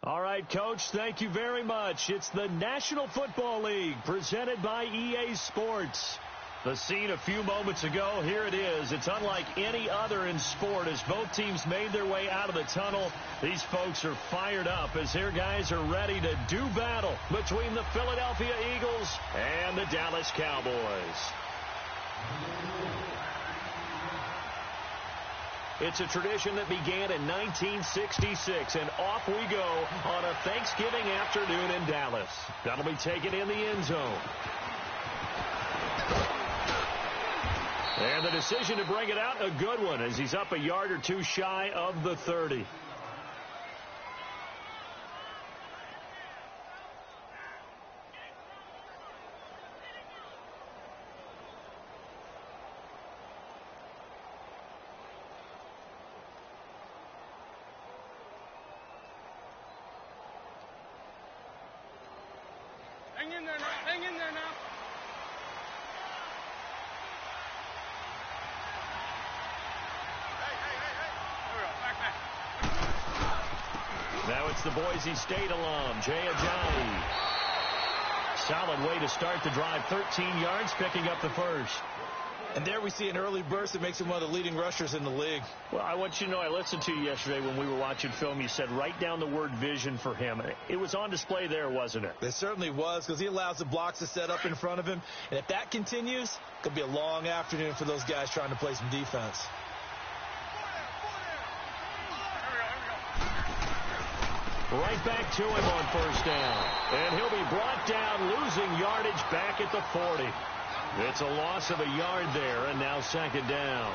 All right, Coach, thank you very much. It's the National Football League presented by EA Sports. The scene a few moments ago, here it is. It's unlike any other in sport as both teams made their way out of the tunnel. These folks are fired up as their guys are ready to do battle between the Philadelphia Eagles and the Dallas Cowboys. It's a tradition that began in 1966, and off we go on a Thanksgiving afternoon in Dallas. That'll be taken in the end zone. And the decision to bring it out, a good one, as he's up a yard or two shy of the 30. Hang in there now. Hang in there now. Now it's the Boise State alum, Jay Ajayi. Solid way to start the drive, 13 yards, picking up the first. And there we see an early burst that makes him one of the leading rushers in the league. Well, I want you to know, I listened to you yesterday when we were watching film. You said write down the word vision for him. It was on display there, wasn't it? It certainly was, because he allows the blocks to set up in front of him. And if that continues, it could be a long afternoon for those guys trying to play some defense. Right back to him on first down. And he'll be brought down, losing yardage back at the 40. It's a loss of a yard there, and now second down.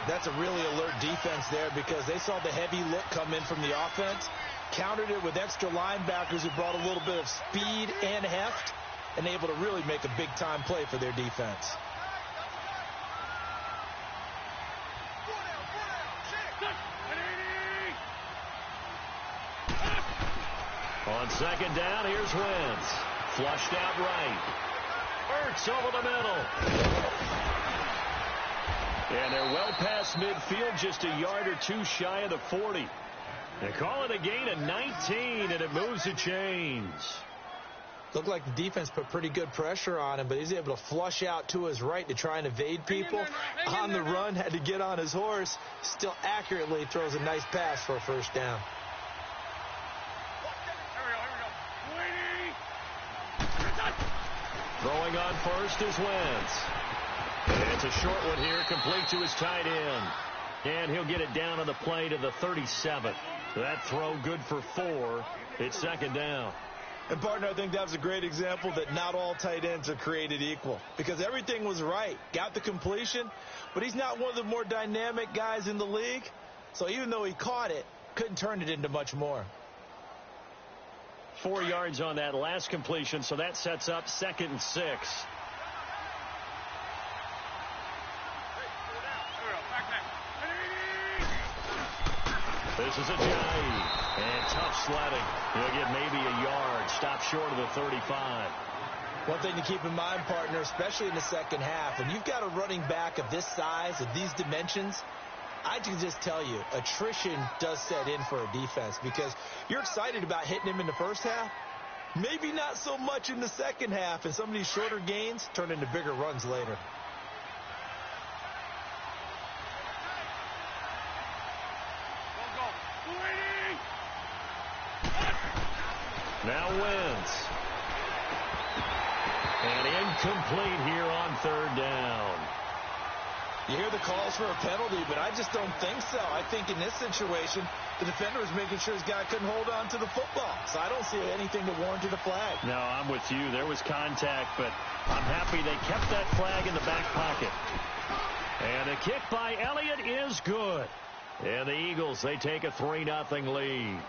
That's a really alert defense there because they saw the heavy look come in from the offense, countered it with extra linebackers who brought a little bit of speed and heft, and able to really make a big-time play for their defense. On second down, here's Wentz. Flushed out right. Ertz over the middle. And they're well past midfield, just a yard or two shy of the 40. They call it a gain of 19, and it moves the chains. Looked like the defense put pretty good pressure on him, but he's able to flush out to his right to try and evade people. On the run, had to get on his horse. Still accurately throws a nice pass for a first down. Throwing on first is Wentz. It's a short one here, complete to his tight end. And he'll get it down on the play to the 37. That throw good for 4. It's second down. And, partner, I think that was a great example that not all tight ends are created equal. Because everything was right. Got the completion, but he's not one of the more dynamic guys in the league. So even though he caught it, couldn't turn it into much more. 4 yards on that last completion, so that sets up 2nd and 6. This is Ajayi, and tough sledding. He'll get maybe a yard, stop short of the 35. One thing to keep in mind, partner, especially in the second half, when you've got a running back of this size, of these dimensions, I can just tell you, attrition does set in for a defense because you're excited about hitting him in the first half. Maybe not so much in the second half, and some of these shorter gains turn into bigger runs later. Now Wentz. And incomplete here on third down. You hear the calls for a penalty, but I just don't think so. I think in this situation, the defender was making sure his guy couldn't hold on to the football. So I don't see anything to warrant a flag. No, I'm with you. There was contact, but I'm happy they kept that flag in the back pocket. And a kick by Elliott is good. And the Eagles, they take a 3-0 lead.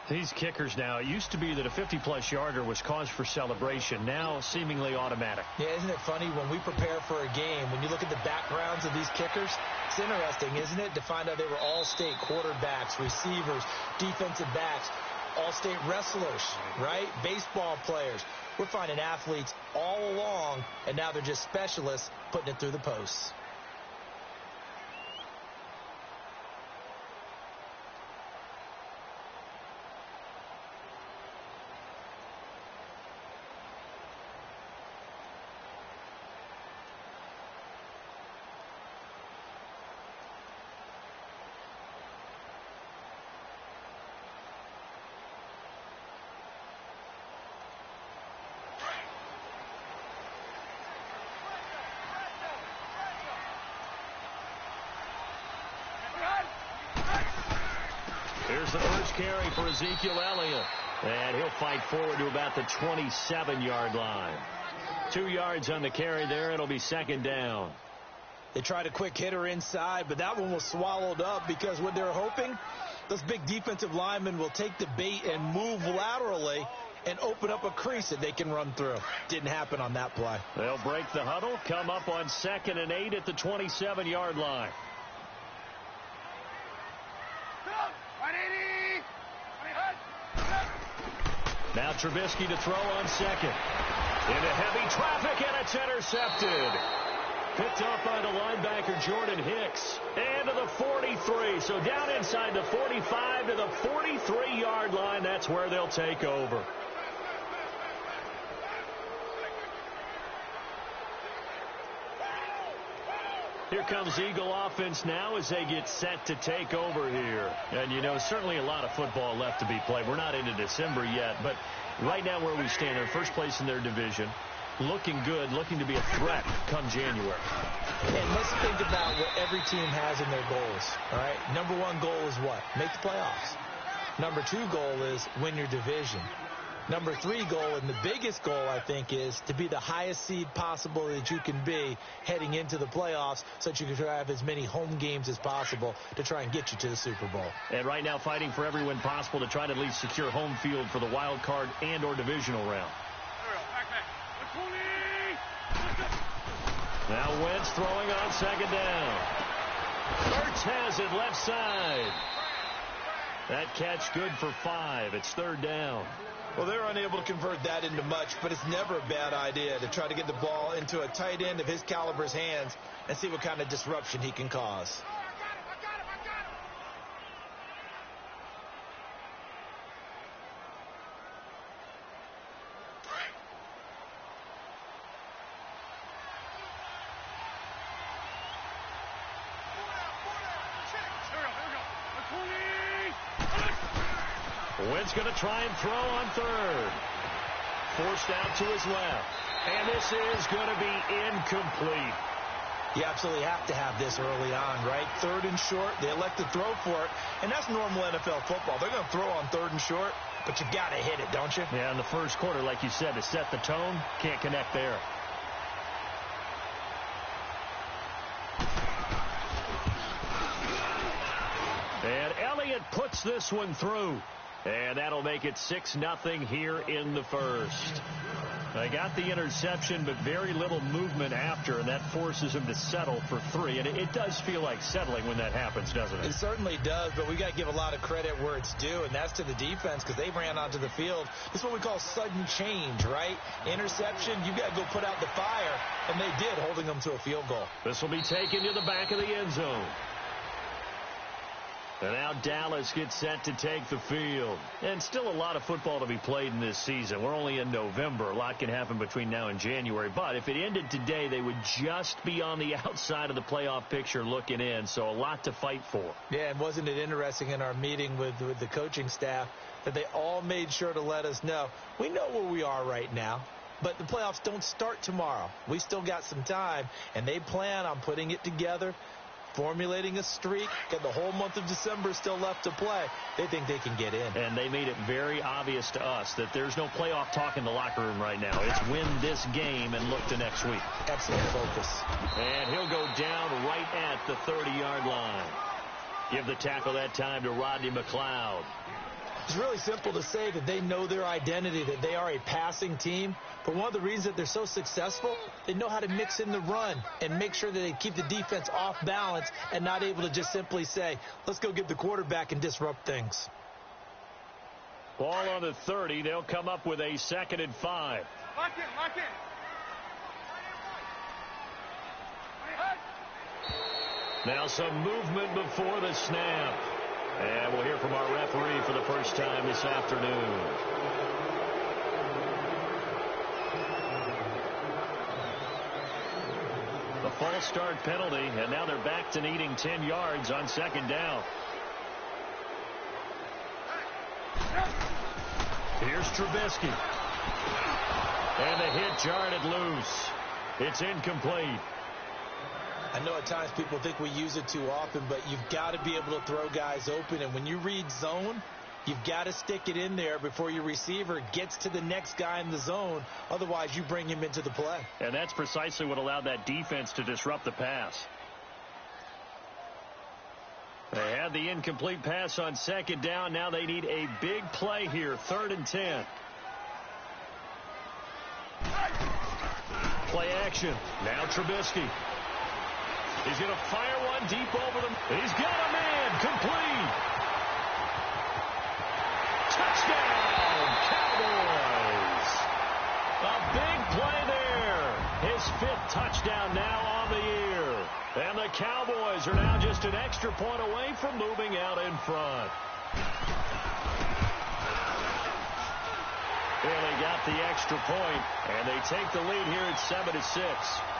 These kickers now, it used to be that a 50-plus yarder was cause for celebration. Now, seemingly automatic. Yeah, isn't it funny when we prepare for a game, when you look at the backgrounds of these kickers, it's interesting, isn't it, to find out they were all-state quarterbacks, receivers, defensive backs, all-state wrestlers, right? Baseball players. We're finding athletes all along, and now they're just specialists putting it through the posts. There's the first carry for Ezekiel Elliott. And he'll fight forward to about the 27-yard line. 2 yards on the carry there. It'll be second down. They tried a quick hitter inside, but that one was swallowed up because what they're hoping, those big defensive linemen will take the bait and move laterally and open up a crease that they can run through. Didn't happen on that play. They'll break the huddle, come up on 2nd and 8 at the 27-yard line. Now Trubisky to throw on 2nd. Into heavy traffic, and it's intercepted. Picked off by the linebacker, Jordan Hicks. And to the 43. So down inside the 45 to the 43-yard line. That's where they'll take over. Here comes Eagle offense now as they get set to take over here. And, you know, certainly a lot of football left to be played. We're not into December yet, but right now where we stand, they're first place in their division. Looking good, looking to be a threat come January. And let's think about what every team has in their goals, all right? Number 1 goal is what? Make the playoffs. Number 2 goal is win your division. Number 3 goal, and the biggest goal, I think, is to be the highest seed possible that you can be heading into the playoffs so that you can have as many home games as possible to try and get you to the Super Bowl. And right now fighting for every win possible to try to at least secure home field for the wild card and or divisional round. Now Wentz throwing on 2nd down. Ertz has it left side. That catch good for 5. It's 3rd down. Well, they're unable to convert that into much, but it's never a bad idea to try to get the ball into a tight end of his caliber's hands and see what kind of disruption he can cause. Wentz going to try and throw on 3rd. Forced out to his left. And this is going to be incomplete. You absolutely have to have this early on, right? 3rd and short. They elect to throw for it. And that's normal NFL football. They're going to throw on 3rd and short, but you got to hit it, don't you? Yeah, in the first quarter, like you said, to set the tone, can't connect there. And Elliott puts this one through. And that'll make it 6-0 here in the first. They got the interception, but very little movement after, and that forces them to settle for 3. And it does feel like settling when that happens, doesn't it? It certainly does, but we got to give a lot of credit where it's due, and that's to the defense because they ran onto the field. This is what we call sudden change, right? Interception, you got to go put out the fire, and they did, holding them to a field goal. This will be taken to the back of the end zone. And now Dallas gets set to take the field. And still a lot of football to be played in this season. We're only in November. A lot can happen between now and January. But if it ended today, they would just be on the outside of the playoff picture looking in. So a lot to fight for. Yeah, and wasn't it interesting in our meeting with the coaching staff that they all made sure to let us know, we know where we are right now. But the playoffs don't start tomorrow. We still got some time. And they plan on putting it together, formulating a streak, got the whole month of December still left to play. They think they can get in. And they made it very obvious to us that there's no playoff talk in the locker room right now. It's win this game and look to next week. Excellent focus. And he'll go down right at the 30-yard line. Give the tackle that time to Rodney McLeod. It's really simple to say that they know their identity, that they are a passing team. But one of the reasons that they're so successful, they know how to mix in the run and make sure that they keep the defense off balance and not able to just simply say, let's go get the quarterback and disrupt things. Ball on the 30. They'll come up with a 2nd and 5. Lock in. Now some movement before the snap. And we'll hear from our referee for the first time this afternoon. A false start penalty, and now they're back to needing 10 yards on 2nd down. Here's Trubisky. And the hit jarred it loose. It's incomplete. I know at times people think we use it too often, but you've got to be able to throw guys open. And when you read zone, you've got to stick it in there before your receiver gets to the next guy in the zone. Otherwise, you bring him into the play. And that's precisely what allowed that defense to disrupt the pass. They had the incomplete pass on second down. Now they need a big play here, 3rd and 10. Play action. Now Trubisky. He's going to fire one deep over them. He's got a man. Complete. Touchdown, Cowboys. A big play there. His 5th touchdown now on the year. And the Cowboys are now just an extra point away from moving out in front. Really got the extra point, and they take the lead here at 7-6.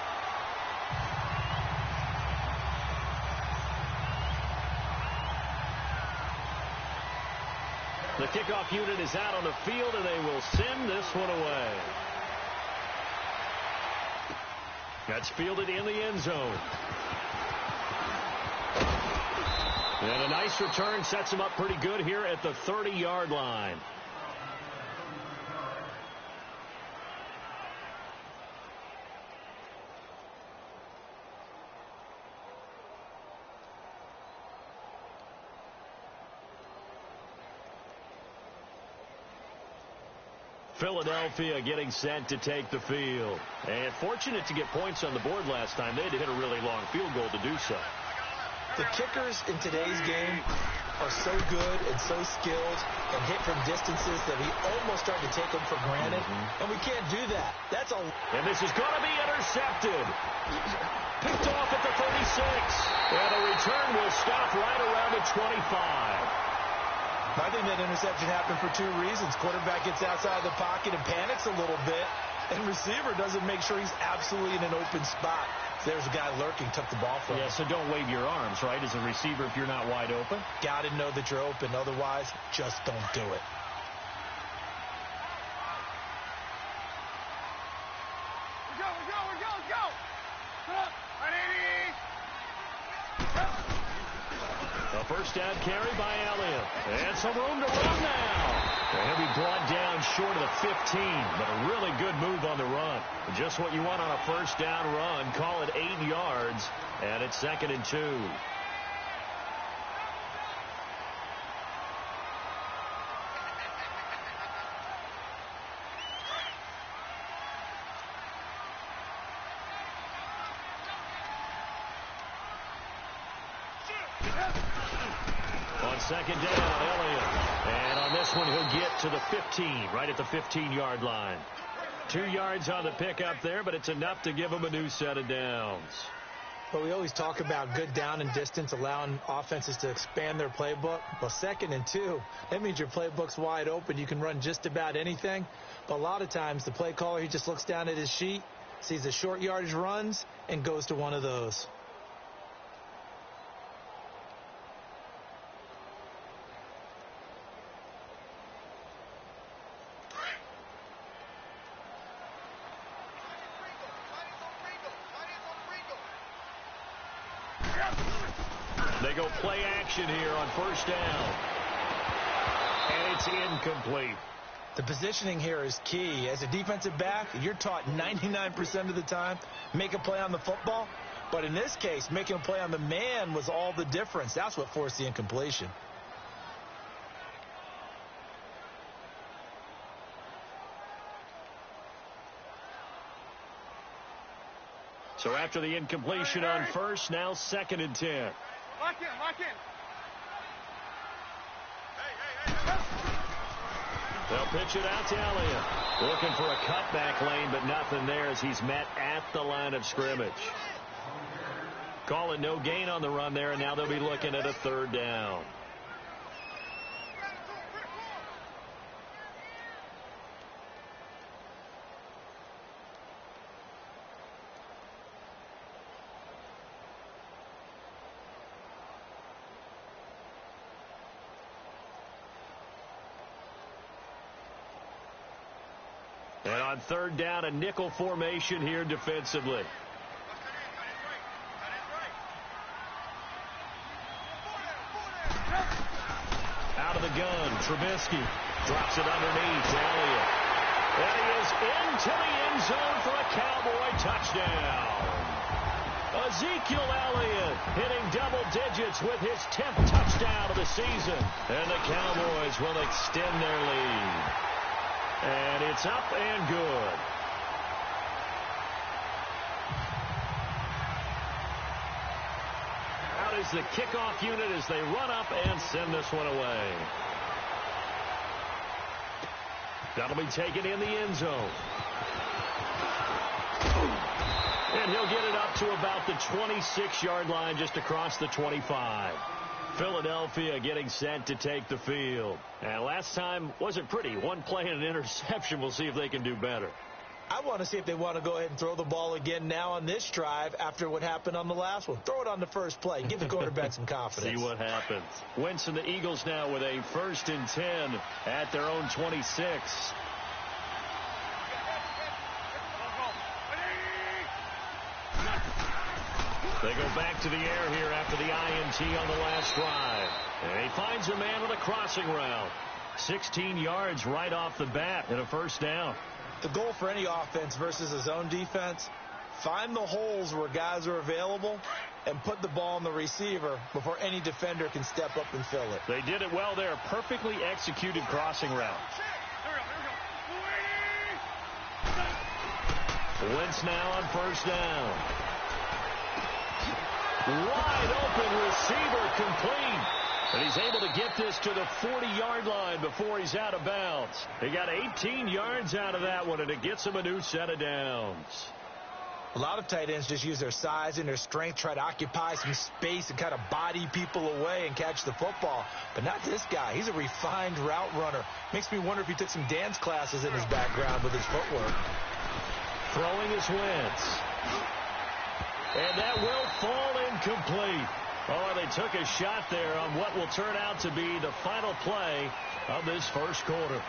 The kickoff unit is out on the field, and they will send this one away. That's fielded in the end zone. And a nice return sets him up pretty good here at the 30-yard line. Philadelphia getting set to take the field. And fortunate to get points on the board last time. They had to hit a really long field goal to do so. The kickers in today's game are so good and so skilled and hit from distances that we almost start to take them for granted. And we can't do that. That's a... And this is going to be intercepted. Picked off at the 36. And the return will stop right around the 25. I think that interception happened for 2 reasons. Quarterback gets outside the pocket and panics a little bit, and receiver doesn't make sure he's absolutely in an open spot. There's a guy lurking, took the ball from him. Yeah, so don't wave your arms, right, as a receiver if you're not wide open. Got to know that you're open. Otherwise, just don't do it. Let's go. Put up. Ready. A first down carry by Elliott. And some room to run now. He'll be brought down short of the 15, but a really good move on the run. Just what you want on a first down run. Call it 8 yards, and it's 2nd and 2. On second down, Elliott. And on this one, he'll get to the 15, right at the 15-yard line. 2 yards on the pickup there, but it's enough to give him a new set of downs. But we always talk about good down and distance, allowing offenses to expand their playbook. Well, 2nd and 2, that means your playbook's wide open. You can run just about anything. But a lot of times, the play caller, he just looks down at his sheet, sees the short yardage runs, and goes to one of those. They go play action here on first down. And it's incomplete. The positioning here is key. As a defensive back, you're taught 99% of the time, make a play on the football. But in this case, making a play on the man was all the difference. That's what forced the incompletion. So after the incompletion on first, now 2nd and 10. Lock in. They'll pitch it out to Elliott. Looking for a cutback lane, but nothing there as he's met at the line of scrimmage. Call it no gain on the run there, and now they'll be looking at a 3rd down. And on 3rd down, a nickel formation here defensively. the gun. Trubisky drops it underneath to Elliott. And he is into the end zone for a Cowboy touchdown. Ezekiel Elliott hitting double digits with his 10th touchdown of the season. And the Cowboys will extend their lead. And it's up and good. Out is the kickoff unit as they run up and send this one away. That'll be taken in the end zone. And he'll get it up to about the 26-yard line, just across the 25. Philadelphia getting set to take the field. And last time wasn't pretty. One play and an interception. We'll see if they can do better. I want to see if they want to go ahead and throw the ball again now on this drive after what happened on the last one. Throw it on the first play. Give the quarterback some confidence. See what happens. Wentz and the Eagles now with a 1st and 10 at their own 26. They go back to the air here after the INT on the last drive. And he finds a man with a crossing route. 16 yards right off the bat and a 1st down. The goal for any offense versus a zone defense, find the holes where guys are available and put the ball on the receiver before any defender can step up and fill it. They did it well there. Perfectly executed crossing route. Wentz now on 1st down. Wide open receiver, complete. And he's able to get this to the 40-yard line before he's out of bounds. He got 18 yards out of that one, and it gets him a new set of downs. A lot of tight ends just use their size and their strength, try to occupy some space and kind of body people away and catch the football. But not this guy. He's a refined route runner. Makes me wonder if he took some dance classes in his background with his footwork. Throwing his Wentz. And that will fall incomplete. Oh, they took a shot there on what will turn out to be the final play of this 1st quarter.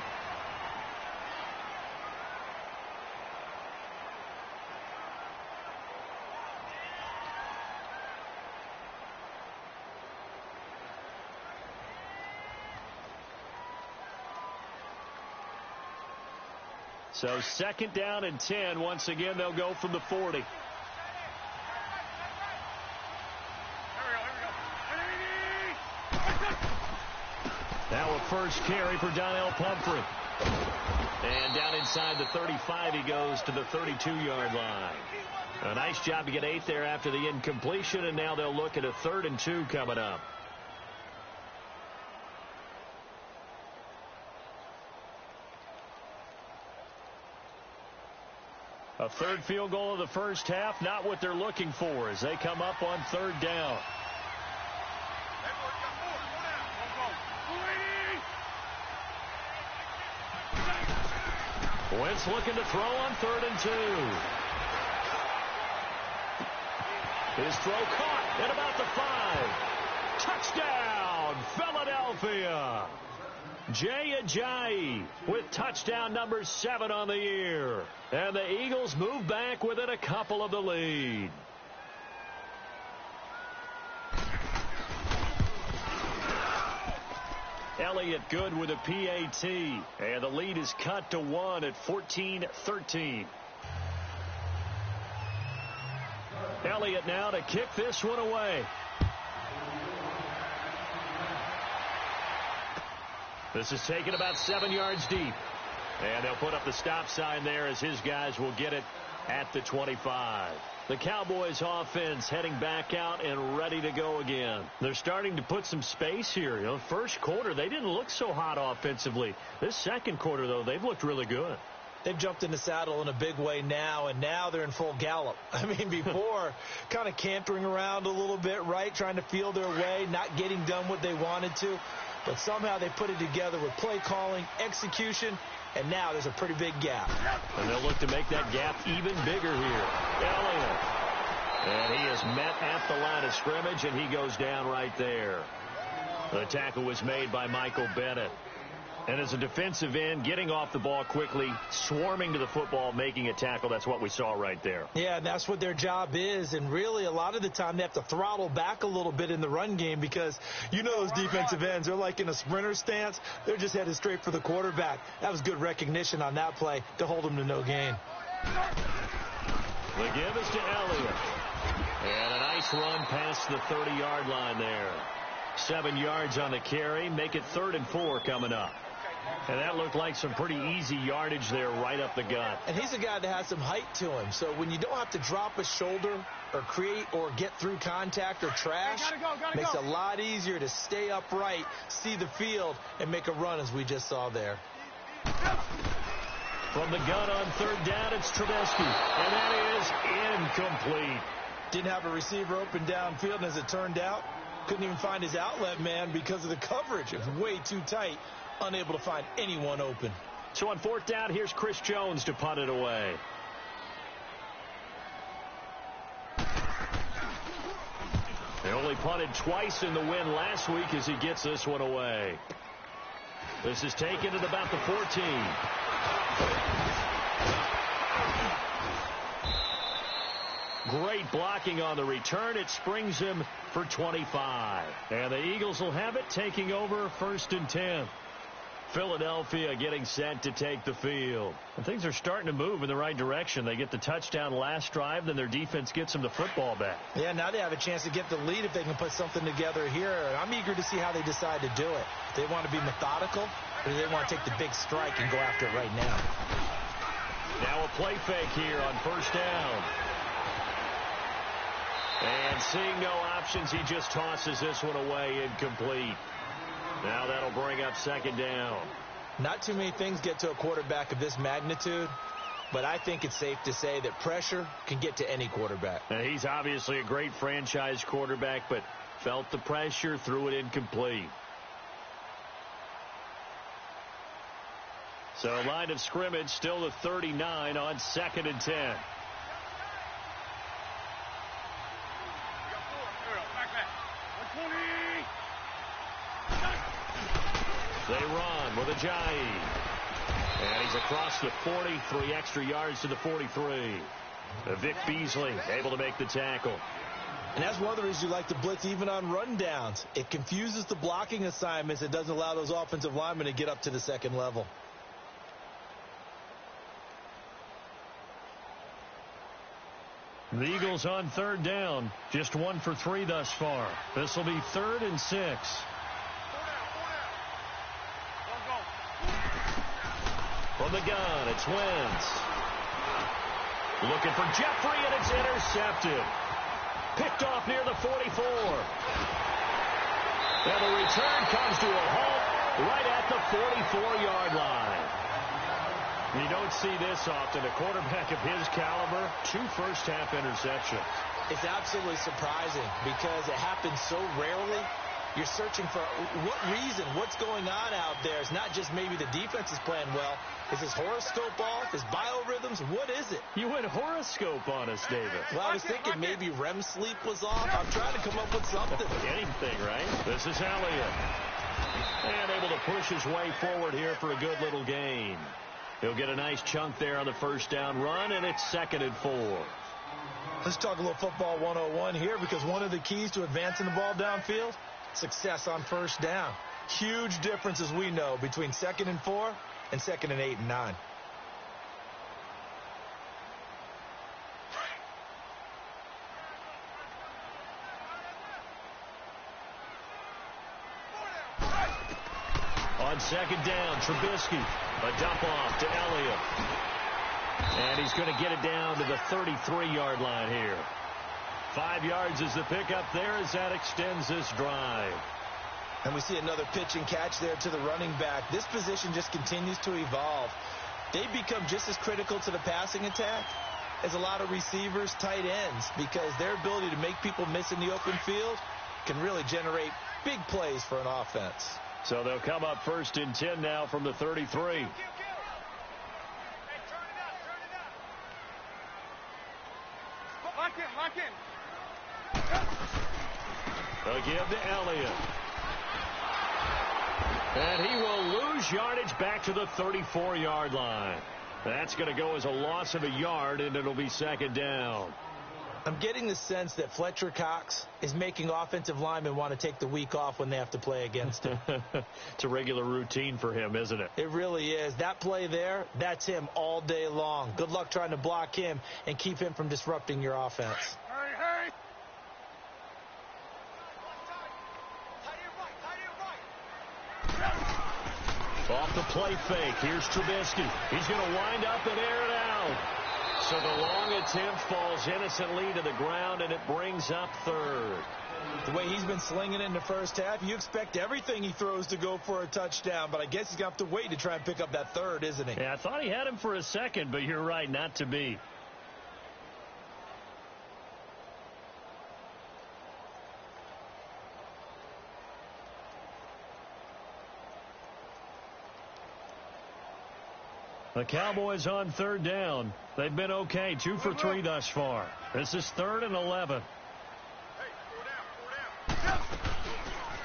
So 2nd down and 10. Once again, they'll go from the 40. Now a 1st carry for Donnell Pumphrey. And down inside the 35, he goes to the 32-yard line. A nice job to get 8 there after the incompletion, and now they'll look at a 3rd and 2 coming up. A 3rd field goal of the 1st half, not what they're looking for as they come up on 3rd down. Wentz looking to throw on 3rd and 2. His throw caught at about the 5. Touchdown, Philadelphia. Jay Ajayi with touchdown number 7 on the year. And the Eagles move back within a couple of the lead. Elliott good with a PAT. And the lead is cut to 1 at 14-13. Elliott now to kick this one away. This is taken about 7 yards deep. And they'll put up the stop sign there as his guys will get it at the 25. The Cowboys offense heading back out and ready to go again. They're starting to put some space here. You know, 1st quarter, they didn't look so hot offensively. This 2nd quarter, though, they've looked really good. They've jumped in the saddle in a big way now, and now they're in full gallop. I mean, before, kind of cantering around a little bit, right, trying to feel their way, not getting done what they wanted to. But somehow they put it together with play calling, execution, and now there's a pretty big gap. And they'll look to make that gap even bigger here. Elliott. And he is met at the line of scrimmage, and he goes down right there. The tackle was made by Michael Bennett. And as a defensive end, getting off the ball quickly, swarming to the football, making a tackle, that's what we saw right there. Yeah, and that's what their job is. And really, a lot of the time, they have to throttle back a little bit in the run game because you know those defensive ends, they're like in a sprinter stance. They're just headed straight for the quarterback. That was good recognition on that play to hold them to no gain. The give is to Elliott. And a nice run past the 30-yard line there. 7 yards on the carry. Make it 3rd and 4 coming up. And that looked like some pretty easy yardage there right up the gut. And he's a guy that has some height to him. So when you don't have to drop a shoulder or create or get through contact or trash, makes it a lot easier to stay upright, see the field, and make a run as we just saw there. From the gun on 3rd down, it's Trubisky. And that is incomplete. Didn't have a receiver open downfield, and as it turned out, couldn't even find his outlet man because of the coverage. It was way too tight. Unable to find anyone open. So on 4th down, here's Chris Jones to punt it away. They only punted twice in the win last week as he gets this one away. This is taken at about the 14. Great blocking on the return. It springs him for 25. And the Eagles will have it, taking over 1st and 10. Philadelphia getting set to take the field. And things are starting to move in the right direction. They get the touchdown last drive, then their defense gets them the football back. Yeah, now they have a chance to get the lead if they can put something together here. And I'm eager to see how they decide to do it. They want to be methodical, or do they want to take the big strike and go after it right now? Now a play fake here on 1st down. And seeing no options, he just tosses this one away, incomplete. Now that'll bring up 2nd down. Not too many things get to a quarterback of this magnitude, but I think it's safe to say that pressure can get to any quarterback. Now, he's obviously a great franchise quarterback, but felt the pressure, threw it incomplete. So line of scrimmage still the 39 on 2nd and 10. They run with Ajayi. And he's across the 40, 3 extra yards to the 43. Vic Beasley able to make the tackle. And that's one of the reasons you like to blitz even on rundowns. It confuses the blocking assignments. It doesn't allow those offensive linemen to get up to the 2nd level. The Eagles on 3rd down. Just 1 for 3 thus far. This will be 3rd and 6. From the gun, it's Wentz. Looking for Jeffrey, and it's intercepted. Picked off near the 44. And the return comes to a halt right at the 44-yard line. You don't see this often. A quarterback of his caliber, 2 first-half interceptions. It's absolutely surprising because it happens so rarely. You're searching for what reason, what's going on out there. It's not just maybe the defense is playing well. Is his horoscope off? His biorhythms? What is it? You went horoscope on us, David. Well, I was thinking maybe REM sleep was off. I'm trying to come up with something. Anything, right? This is Elliott. And able to push his way forward here for a good little gain. He'll get a nice chunk there on the 1st down run, and it's 2nd and 4. Let's talk a little football 101 here, because one of the keys to advancing the ball downfield, success on 1st down. Huge difference, as we know, between 2nd and 4 and 2nd and 8 and 9. On 2nd down, Trubisky. A dump off to Elliott. And he's going to get it down to the 33-yard line here. 5 yards is the pickup there as that extends this drive. And we see another pitch and catch there to the running back. This position just continues to evolve. They become just as critical to the passing attack as a lot of receivers, tight ends, because their ability to make people miss in the open field can really generate big plays for an offense. So they'll come up 1st and 10 now from the 33. Lock in. They'll give to Elliott. And he will lose lose yardage back to the 34-yard line. That's going to go as a loss of a yard, and it'll be second down. I'm getting the sense that Fletcher Cox is making offensive linemen want to take the week off when they have to play against him. It's a regular routine for him, isn't it? It really is. That play there, that's him all day long. Good luck trying to block him and keep him from disrupting your offense. Hurry, hurry. Off the play fake. Here's Trubisky. He's going to wind up and air it out. So the long attempt falls innocently to the ground, and it brings up third. The way he's been slinging it in the first half, you expect everything he throws to go for a touchdown, but I guess he's going to have to wait to try and pick up that third, isn't he? Yeah, I thought he had him for a second, but you're right, not to be. The Cowboys on third down. They've been okay, 2 for 3 thus far. This is 3rd and 11.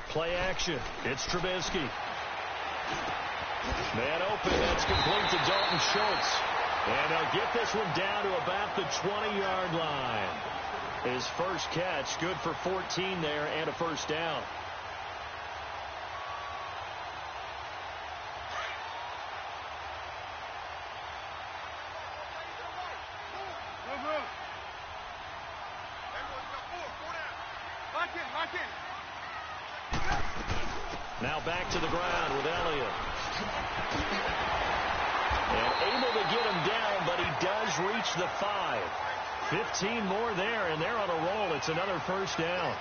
Play action. It's Trubisky. Man open. That's complete to Dalton Schultz. And they'll get this one down to about the 20-yard line. His first catch, good for 14 there and a first down. Now back to the ground with Elliott. And able to get him down, but he does reach the 5. 15 more there, and they're on a roll. It's another first down.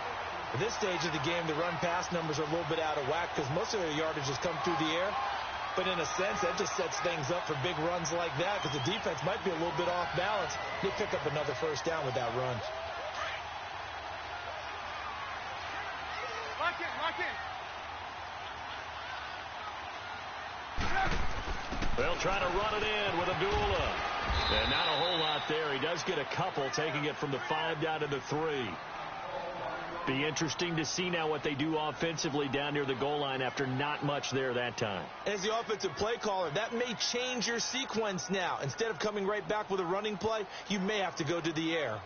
At this stage of the game, the run-pass numbers are a little bit out of whack because most of their yardage has come through the air. But in a sense, that just sets things up for big runs like that because the defense might be a little bit off balance. They pick up another first down with that run. Lock in, lock in. They'll try to run it in with Abdullah. And not a whole lot there. He does get a couple, taking it from the 5 down to the 3. Be interesting to see now what they do offensively down near the goal line after not much there that time. As the offensive play caller, that may change your sequence now. Instead of coming right back with a running play, you may have to go to the air.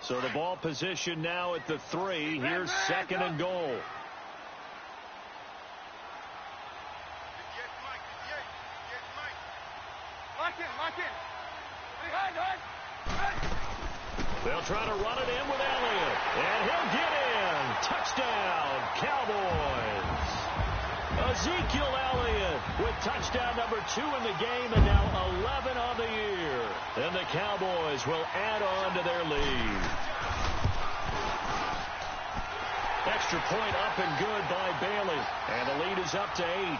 So the ball position now at the 3. Here's 2nd and goal. Lock in, lock in. Hey. They'll try to run it in with Elliott. And he'll get in. Touchdown, Cowboys. Ezekiel Elliott with touchdown number 2 in the game and now 11 on the year. And the Cowboys will add on to their lead. Extra point up and good by Bailey. And the lead is up to 8.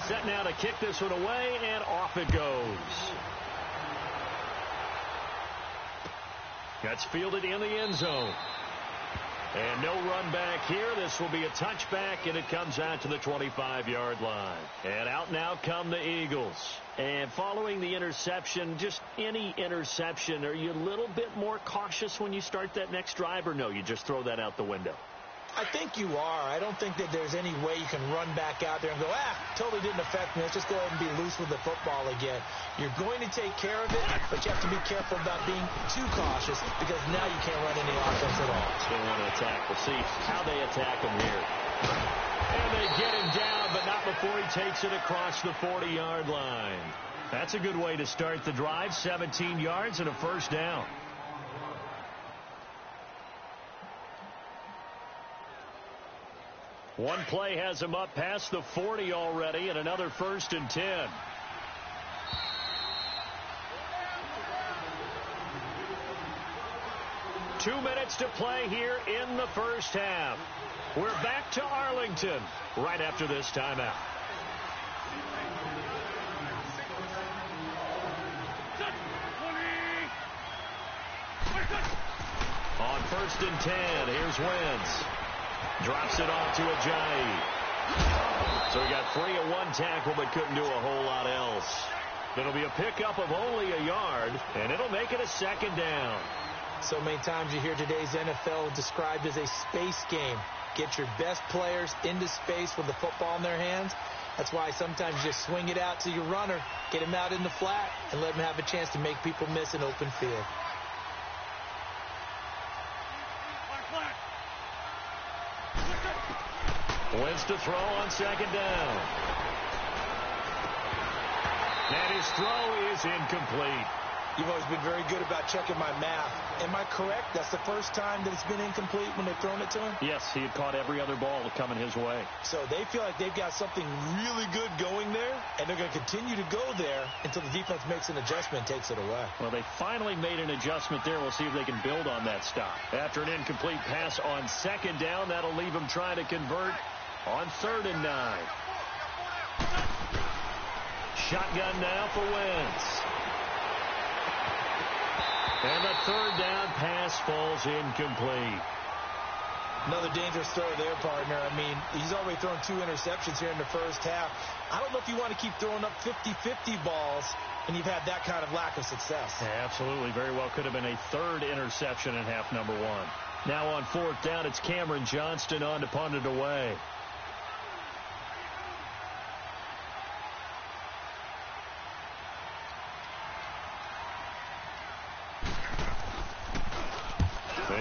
Set now to kick this one away, and off it goes. That's fielded in the end zone. And no run back here. This will be a touchback, and it comes out to the 25-yard line. And out now come the Eagles. And following the interception, just any interception, are you a little bit more cautious when you start that next drive, or no, you just throw that out the window? I think you are. I don't think that there's any way you can run back out there and go, totally didn't affect me. Let's just go ahead and be loose with the football again. You're going to take care of it, but you have to be careful about being too cautious because now you can't run any offense at all. Still want to attack. We'll see how they attack him here. And they get him down, but not before he takes it across the 40-yard line. That's a good way to start the drive. 17 yards and a first down. One play has him up past the 40 already, and another 1st and 10. Two minutes to play here in the first half. We're back to Arlington right after this timeout. first and 10. Here's Wentz. Drops it off to Ajayi. So he got free of one tackle but couldn't do a whole lot else. It'll be a pickup of only a yard, and it'll make it a second down. So many times you hear today's NFL described as a space game. Get your best players into space with the football in their hands. That's why sometimes you just swing it out to your runner, get him out in the flat, and let him have a chance to make people miss an open field. Wentz to throw on second down. And his throw is incomplete. You've always been very good about checking my math. Am I correct? That's the first time that it's been incomplete when they've thrown it to him? Yes, he had caught every other ball coming his way. So they feel like they've got something really good going there, and they're going to continue to go there until the defense makes an adjustment and takes it away. Well, they finally made an adjustment there. We'll see if they can build on that stop. After an incomplete pass on second down, that'll leave them trying to convert on 3rd and 9. Shotgun now for Wentz. And the 3rd down pass falls incomplete. Another dangerous throw there, partner. I mean, he's already thrown 2 interceptions here in the first half. I don't know if you want to keep throwing up 50-50 balls when you've had that kind of lack of success. Yeah, absolutely. Very well could have been a 3rd interception in half number 1. Now on 4th down, it's Cameron Johnston on to punt it away.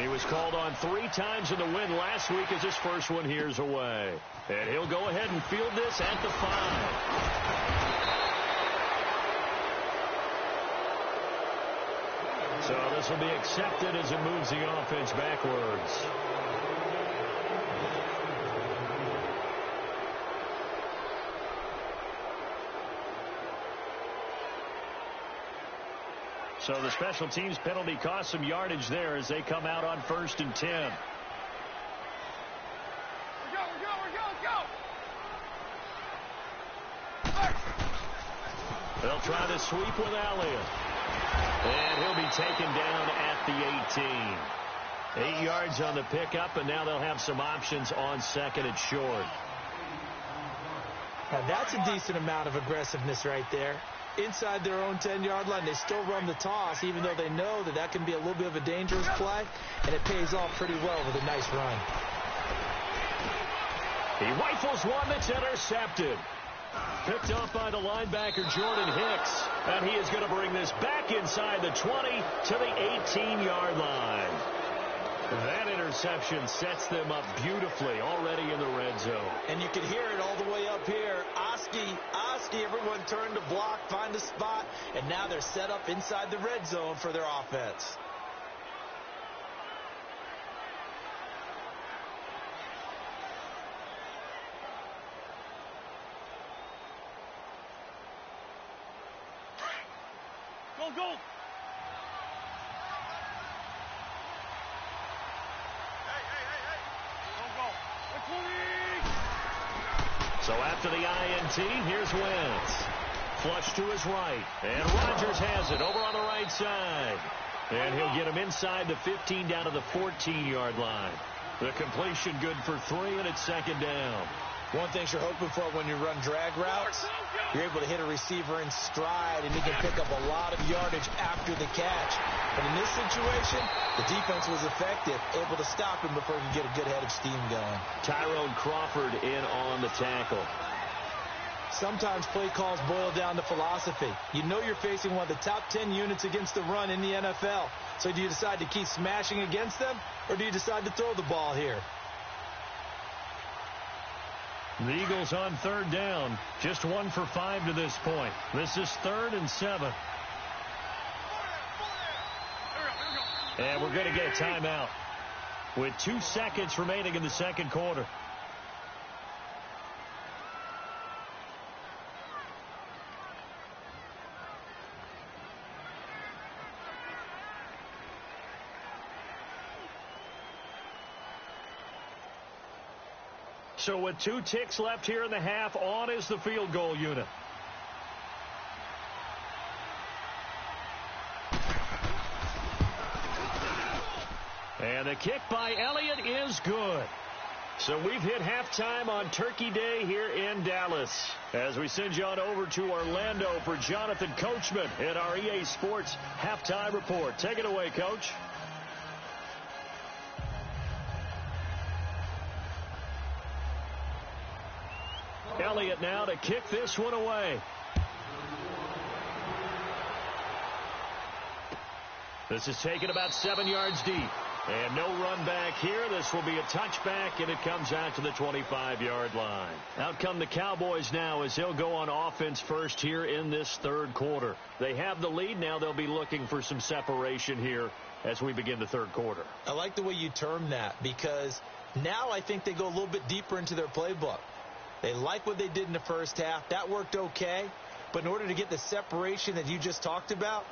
He was called on 3 times in the win last week as his first one here's away. And he'll go ahead and field this at the 5. So this will be accepted as it moves the offense backwards. So the special teams penalty cost some yardage there as they come out on 1st and 10. Let's go. They'll try to sweep with Elliott. And he'll be taken down at the 18. 8 yards on the pickup, and now they'll have some options on 2nd and short. Now that's a decent amount of aggressiveness right there. Inside their own 10-yard line, they still run the toss, even though they know that that can be a little bit of a dangerous play, and it pays off pretty well with a nice run. He rifles one that's intercepted. Picked off by the linebacker, Jordan Hicks, and he is going to bring this back inside the 20 to the 18-yard line. That interception sets them up beautifully already in the red zone. And you can hear it all the way up here. Oski, everyone turned to block, find a spot, and now they're set up inside the red zone for their offense. Go. So after the INT, here's Wentz. Flush to his right. And Rodgers has it over on the right side. And he'll get him inside the 15 down to the 14-yard line. The completion good for 3, and it's 2nd down. One thing you're hoping for when you run drag routes, you're able to hit a receiver in stride, and he can pick up a lot of yardage after the catch. But in this situation, the defense was effective, able to stop him before he could get a good head of steam going. Tyrone Crawford in on the tackle. Sometimes play calls boil down to philosophy. You know you're facing one of the top 10 units against the run in the NFL. So do you decide to keep smashing against them, or do you decide to throw the ball here? The Eagles on 3rd down. Just 1 for 5 to this point. This is 3rd and 7. And we're going to get a timeout with 2 seconds remaining in the 2nd quarter. So with 2 ticks left here in the half, on is the field goal unit. And And the kick by Elliott is good. So we've hit halftime on Turkey Day here in Dallas. As we send you on over to Orlando for Jonathan Coachman in our EA Sports Halftime Report. Take it away, Coach. Elliott now to kick this one away. This is taken about 7 yards deep. And no run back here. This will be a touchback, and it comes out to the 25-yard line. Out come the Cowboys now as they'll go on offense first here in this third quarter. They have the lead. Now they'll be looking for some separation here as we begin the third quarter. I like the way you term that because now I think they go a little bit deeper into their playbook. They like what they did in the first half. That worked okay. But in order to get the separation that you just talked about,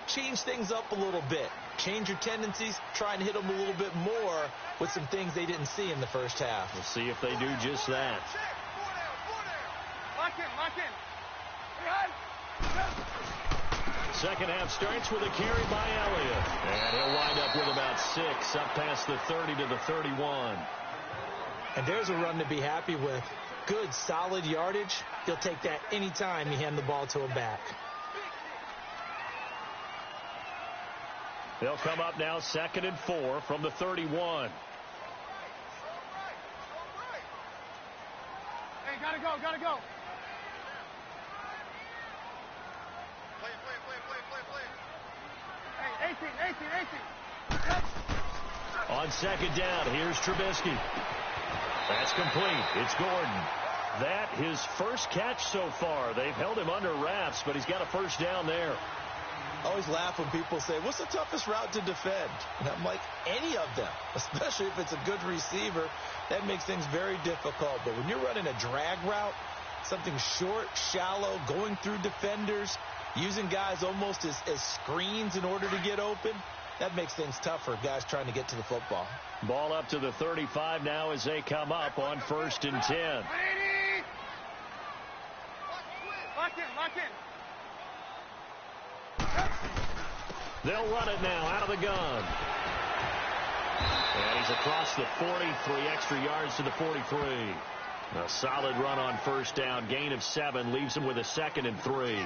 change things up a little bit. Change your tendencies. Try and hit them a little bit more with some things they didn't see in the first half. We'll see if they do just that. Lock in. Second half starts with a carry by Elliott. And he'll wind up with about 6 up past the 30 to the 31. And there's a run to be happy with. Good, solid yardage. He'll take that anytime you hand the ball to him back. They'll come up now 2nd and 4 from the 31. Hey, gotta go. Play. Hey, 18. On second down, here's Trubisky. That's complete. It's Gordon. That his first catch so far. They've held him under wraps, but he's got a first down there. I always laugh when people say, what's the toughest route to defend? And I'm like, any of them, especially if it's a good receiver. That makes things very difficult. But when you're running a drag route, something short, shallow, going through defenders, using guys almost as screens in order to get open, that makes things tougher, guys trying to get to the football. Ball up to the 35 now as they come up on 1st and 10. Lock in. They'll run it now out of the gun. And he's across the 40, 3 extra yards to the 43. A solid run on first down. Gain of 7 leaves him with a 2nd and 3.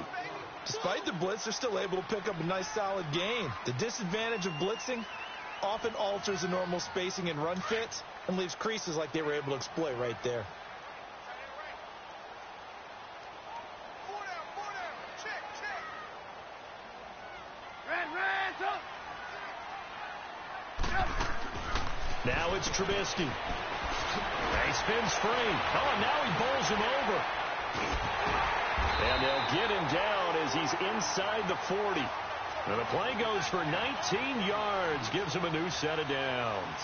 Despite the blitz, they're still able to pick up a nice solid gain. The disadvantage of blitzing often alters the normal spacing and run fits and leaves creases like they were able to exploit right there. Now it's Trubisky. He spins free. Oh, and now he bowls him over. And they'll get him down as he's inside the 40. And the play goes for 19 yards. Gives him a new set of downs.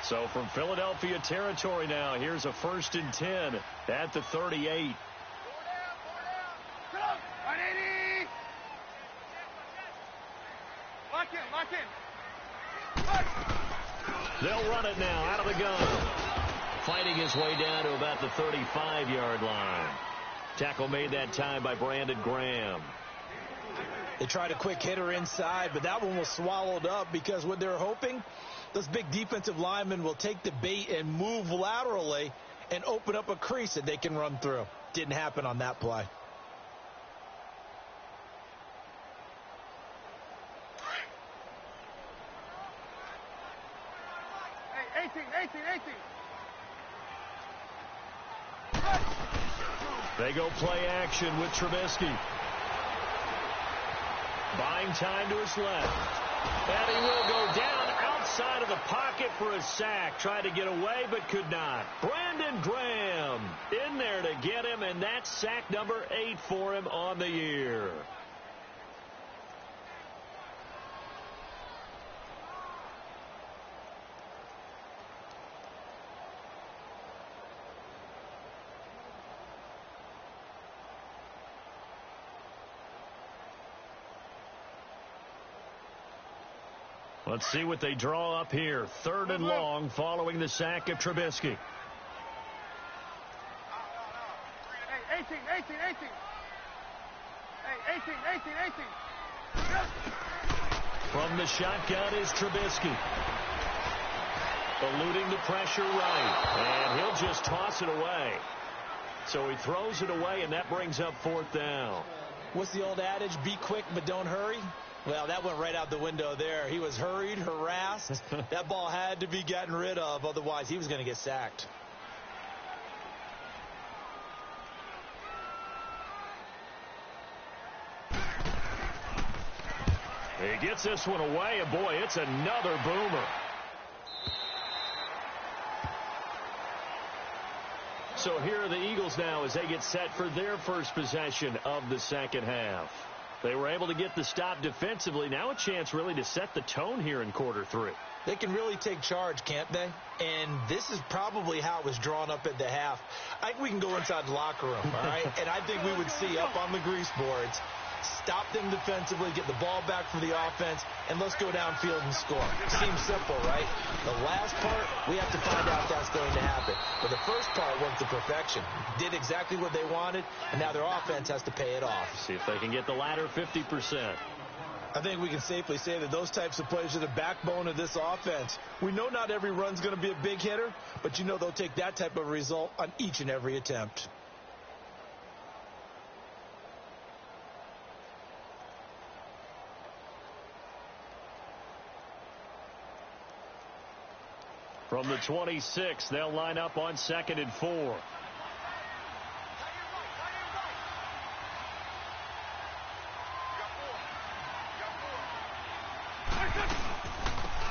So from Philadelphia territory now, here's a 1st and 10 at the 38. Lock in. They'll run it now out of the gun. Fighting his way down to about the 35-yard line. Tackle made that time by Brandon Graham. They tried a quick hitter inside, but that one was swallowed up because what they're hoping, those big defensive linemen will take the bait and move laterally and open up a crease that they can run through. Didn't happen on that play. Hey, 18. They go play action with Trubisky. Buying time to his left. And he will go down outside of the pocket for a sack. Tried to get away but could not. Brandon Graham in there to get him, and that's sack number 8 for him on the year. Let's see what they draw up here. 3rd and long following the sack of Trubisky. Hey, 18, 18, 18. Hey, 18, 18, 18. From the shotgun is Trubisky. Eluding the pressure right. And he'll just toss it away. So he throws it away, and that brings up 4th down. What's the old adage? Be quick, but don't hurry. Well, that went right out the window there. He was hurried, harassed. That ball had to be gotten rid of. Otherwise, he was going to get sacked. He gets this one away, and boy, it's another boomer. So here are the Eagles now as they get set for their first possession of the second half. They were able to get the stop defensively. Now a chance really to set the tone here in quarter 3. They can really take charge, can't they? And this is probably how it was drawn up at the half. I think we can go inside the locker room, all right? And I think we would see up on the grease boards, stop them defensively, get the ball back for the offense, and let's go downfield and score. Seems simple, right? The last part, we have to find out if that's going to happen. But the first part worked to perfection. Did exactly what they wanted, and now their offense has to pay it off. See if they can get the latter 50%. I think we can safely say that those types of plays are the backbone of this offense. We know not every run's going to be a big hitter, but you know they'll take that type of result on each and every attempt. From the 26, they'll line up on 2nd and 4.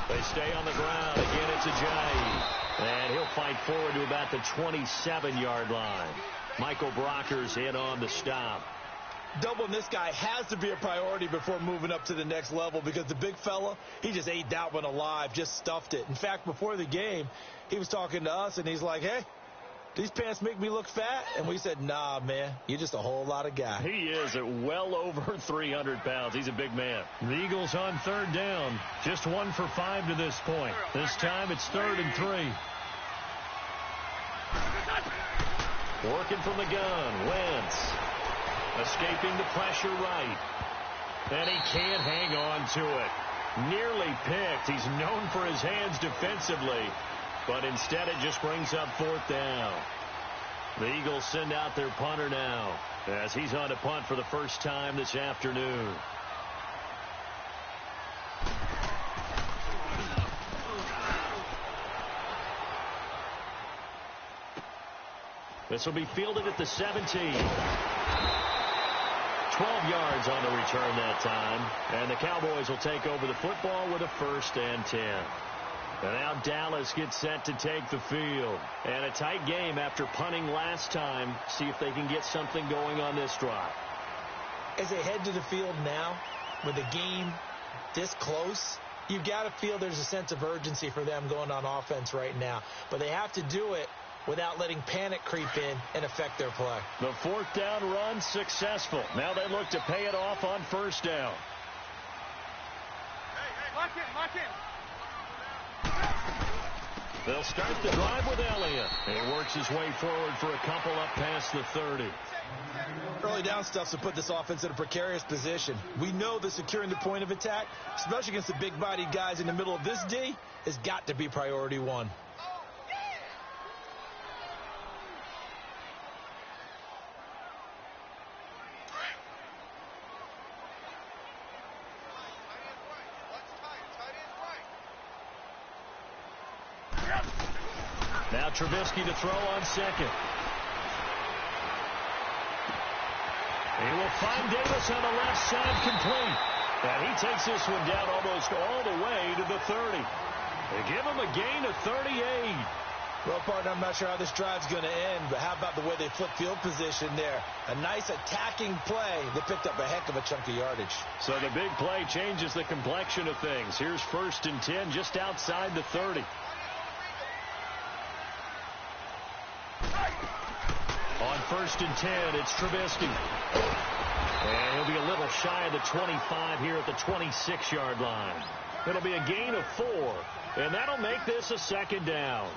They stay on the ground. Again, it's Ajayi. And he'll fight forward to about the 27-yard line. Michael Brocker's in on the stop. Doubling this guy has to be a priority before moving up to the next level because the big fella, he just ate that one alive, just stuffed it. In fact, before the game, he was talking to us, and he's like, hey, these pants make me look fat? And we said, nah, man, you're just a whole lot of guy. He is at well over 300 pounds. He's a big man. The Eagles on 3rd down. Just 1 for 5 to this point. This time it's 3rd and 3. Working from the gun, Wentz. Escaping the pressure right. And he can't hang on to it. Nearly picked. He's known for his hands defensively. But instead it just brings up 4th down. The Eagles send out their punter now as he's on to punt for the first time this afternoon. This will be fielded at the 17. 12 yards on the return that time. And the Cowboys will take over the football with a 1st and 10. And now Dallas gets set to take the field. And a tight game after punting last time. See if they can get something going on this drive. As they head to the field now, with the game this close, you've got to feel there's a sense of urgency for them going on offense right now. But they have to do it without letting panic creep in and affect their play. The 4th down run successful. Now they look to pay it off on 1st down. Hey, lock in, lock in. They'll start the drive with Elliott. He works his way forward for a couple up past the 30. Early down stuff's to put this offense in a precarious position. We know that securing the point of attack, especially against the big-bodied guys in the middle of this D, has got to be priority 1. Now Trubisky to throw on 2nd. He will find Davis on the left side complete. And he takes this one down almost all the way to the 30. They give him a gain of 38. Well, partner, I'm not sure how this drive's going to end, but how about the way they flip field position there? A nice attacking play that picked up a heck of a chunk of yardage. So the big play changes the complexion of things. Here's 1st and 10 just outside the 30. On 1st and 10, it's Trubisky. And he'll be a little shy of the 25 here at the 26-yard line. It'll be a gain of 4, and that'll make this a second down.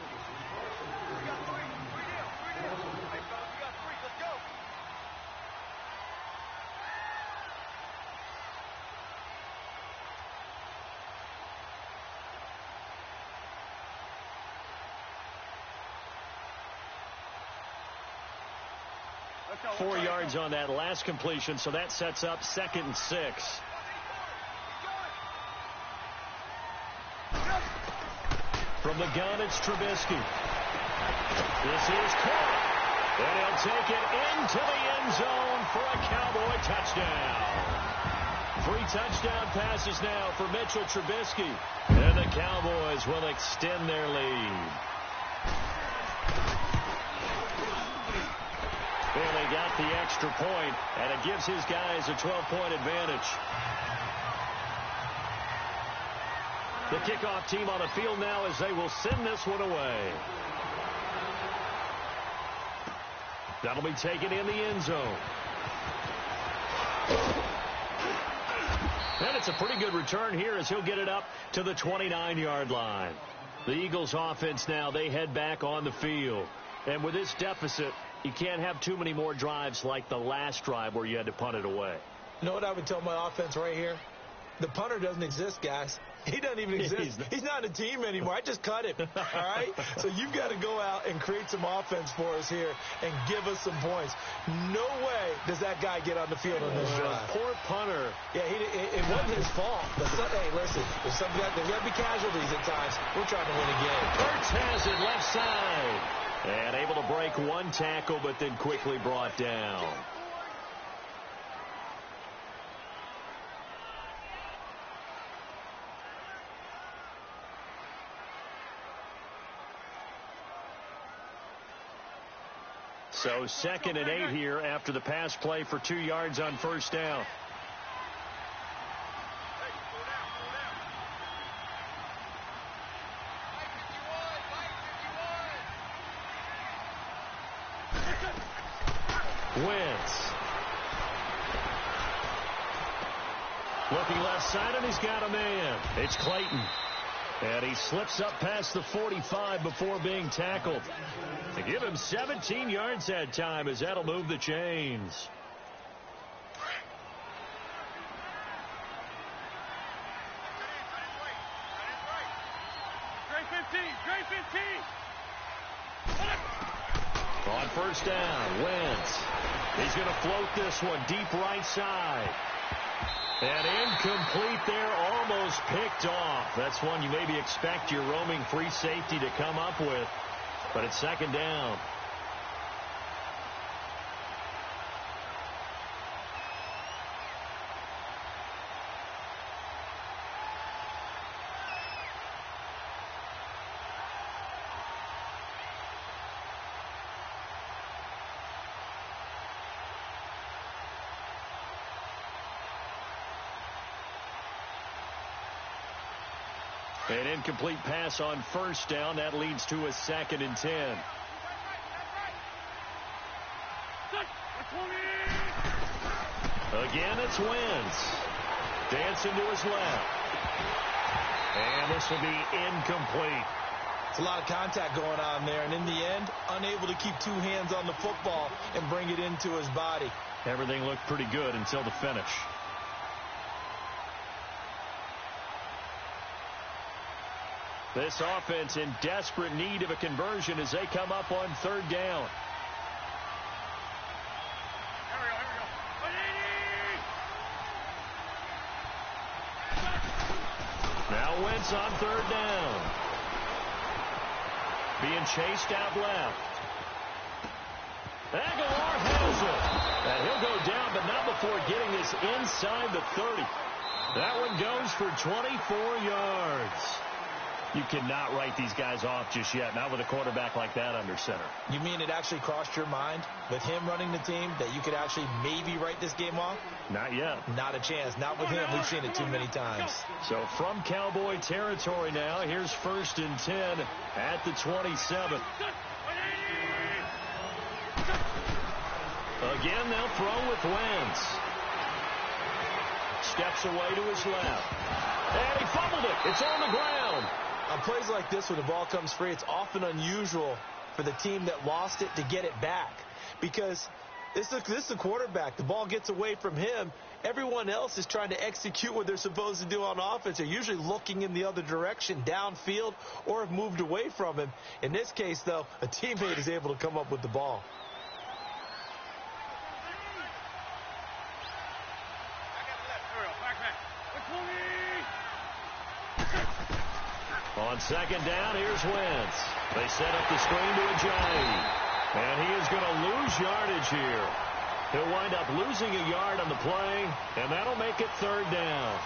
Let's go. 4 yards on that last completion, so that sets up 2nd and 6. From the gun, it's Trubisky. This is caught. And he'll take it into the end zone for a Cowboy touchdown. 3 touchdown passes now for Mitchell Trubisky. And the Cowboys will extend their lead. And they got the extra point, and it gives his guys a 12-point advantage. The kickoff team on the field now as they will send this one away. That'll be taken in the end zone. And it's a pretty good return here as he'll get it up to the 29-yard line. The Eagles offense now, they head back on the field. And with this deficit, you can't have too many more drives like the last drive where you had to punt it away. You know what I would tell my offense right here? The punter doesn't exist, guys. He doesn't even exist. He's not a team anymore. I just cut him. All right? So you've got to go out and create some offense for us here and give us some points. No way does that guy get on the field on this drive. Poor punter. Yeah, it wasn't his fault. But hey, listen, there's got to be casualties at times. We're trying to win a game. Hurts has it left side. And able to break 1 tackle, but then quickly brought down. So 2nd and 8 here after the pass play for 2 yards on first down. Wentz. Looking left side, and he's got a man. It's Clayton. And he slips up past the 45 before being tackled. To give him 17 yards that time as that'll move the chains. Trey 15. On first down, Wentz. He's going to float this one deep right side. And incomplete there, almost picked off. That's one you maybe expect your roaming free safety to come up with. But it's 2nd down. An incomplete pass on first down. That leads to a 2nd and 10. Again, it's Wentz. Dancing to his left. And this will be incomplete. It's a lot of contact going on there, and in the end, unable to keep 2 hands on the football and bring it into his body. Everything looked pretty good until the finish. This offense in desperate need of a conversion as they come up on 3rd down. Now Wentz on 3rd down. Being chased out left. Aguilar has it. And he'll go down, but not before getting this inside the 30. That one goes for 24 yards. You cannot write these guys off just yet, not with a quarterback like that under center. You mean it actually crossed your mind with him running the team that you could actually maybe write this game off? Not yet. Not a chance. Not with him. We've seen it too many times. So from Cowboy territory now, here's 1st and 10 at the 27. Again, they'll throw with Wentz. Steps away to his left. And he fumbled it. It's on the ground. On plays like this, when the ball comes free, it's often unusual for the team that lost it to get it back. Because this is the quarterback. The ball gets away from him. Everyone else is trying to execute what they're supposed to do on offense. They're usually looking in the other direction, downfield, or have moved away from him. In this case, though, a teammate is able to come up with the ball. On second down, here's Wentz. They set up the screen to Ajayi. And he is going to lose yardage here. He'll wind up losing a yard on the play, and that'll make it third down.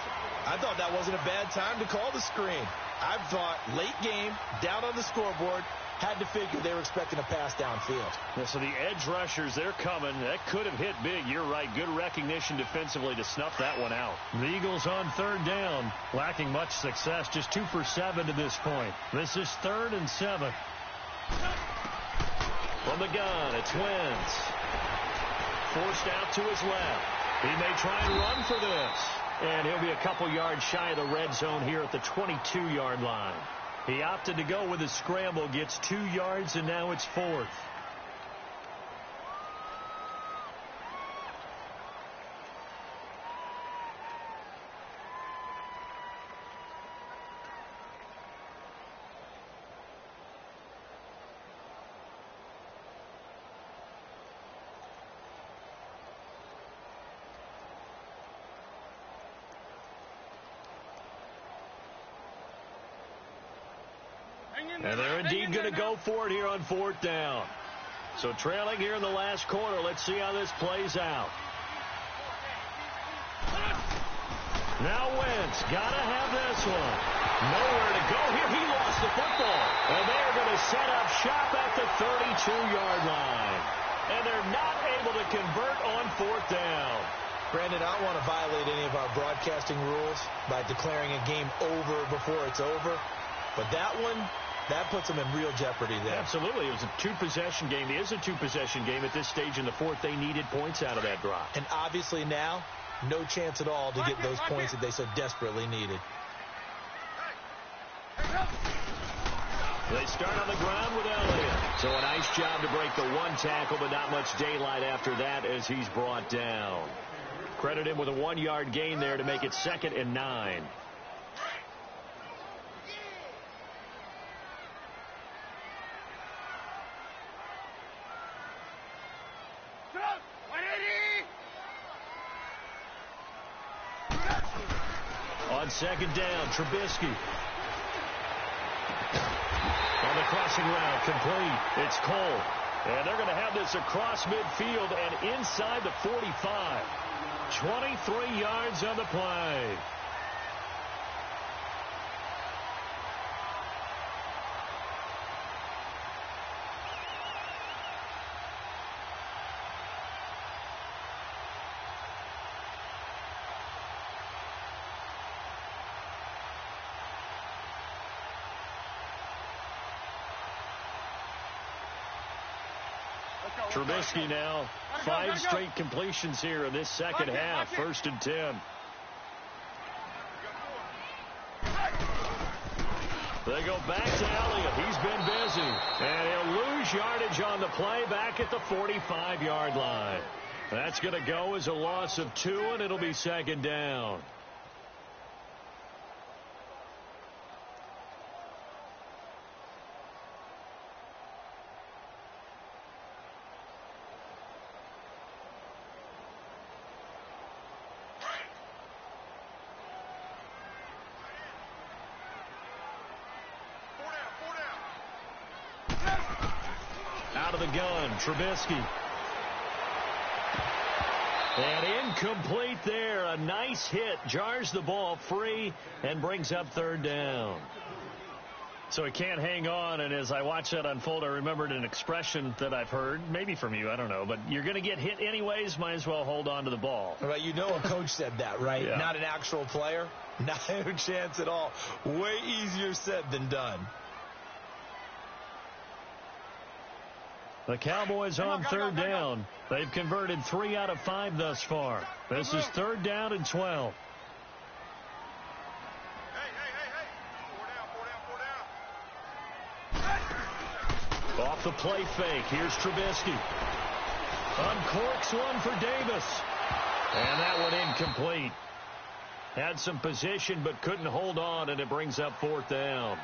I thought that wasn't a bad time to call the screen. I thought late game, down on the scoreboard, had to figure they were expecting a pass downfield. Yeah, so the edge rushers, they're coming. That could have hit big. You're right. Good recognition defensively to snuff that one out. The Eagles on third down, lacking much success, just 2 for 7 to this point. This is 3rd and 7. From the gun, it's Wentz. Forced out to his left. He may try and run for this. And he'll be a couple yards shy of the red zone here at the 22-yard line. He opted to go with his scramble, gets 2 yards, and now it's 4th. And they're indeed going to go for it here on 4th down. So trailing here in the last quarter. Let's see how this plays out. Now Wentz, got to have this one. Nowhere to go here. He lost the football. And they're going to set up shop at the 32-yard line. And they're not able to convert on 4th down. Brandon, I don't want to violate any of our broadcasting rules by declaring a game over before it's over. But that one, that puts them in real jeopardy there. Absolutely. It was a 2-possession game. It is a 2-possession game at this stage in the 4th. They needed points out of that drop. And obviously now, no chance at all to get those points that they so desperately needed. They start on the ground with Elliott. So a nice job to break the 1 tackle, but not much daylight after that as he's brought down. Credit him with a 1-yard gain there to make it 2nd and 9. On second down, Trubisky. On the crossing route, complete. It's Cole. And they're going to have this across midfield and inside the 45. 23 yards on the play. Trubisky now, 5 straight completions here in this second half. 1st and 10. They go back to Elliott. He's been busy. And he'll lose yardage on the play back at the 45-yard line. That's going to go as a loss of 2, and it'll be 2nd down. Out of the gun, Trubisky. And incomplete there. A nice hit. Jars the ball free and brings up 3rd down. So he can't hang on, and as I watch that unfold, I remembered an expression that I've heard, maybe from you, I don't know, but you're going to get hit anyways, might as well hold on to the ball. Right, you know a coach said that, right? Yeah. Not an actual player. Not a chance at all. Way easier said than done. The Cowboys on 3rd down. They've converted 3 out of 5 thus far. This is 3rd down and 12. the play fake. Here's Trubisky. Uncorks one for Davis. And that one incomplete. Had some position but couldn't hold on, and it brings up 4th down.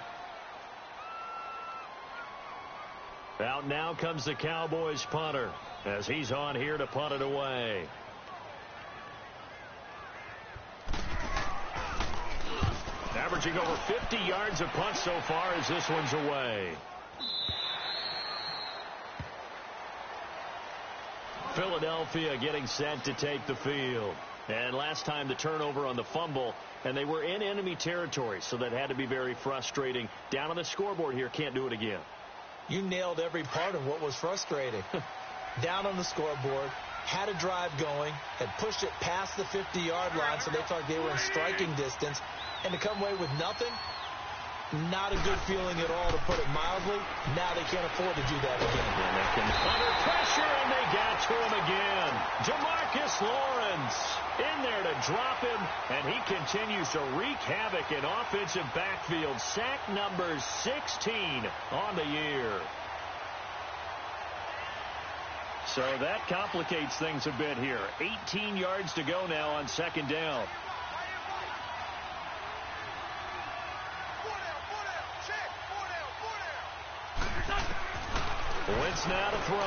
Out now comes the Cowboys punter as he's on here to punt it away. Averaging over 50 yards a punt so far as this one's away. Philadelphia getting set to take the field. And last time the turnover on the fumble, and they were in enemy territory, so that had to be very frustrating. Down on the scoreboard here, can't do it again. You nailed every part of what was frustrating. Down on the scoreboard, had a drive going, had pushed it past the 50-yard line, so they thought they were in striking distance, and to come away with nothing, not a good feeling at all, to put it mildly. Now they can't afford to do that again. And they can under pressure, and they got to him again. Jamarcus Lawrence in there to drop him, and he continues to wreak havoc in offensive backfield. Sack number 16 on the year. So that complicates things a bit here. 18 yards to go now on 2nd down. Wentz now to throw.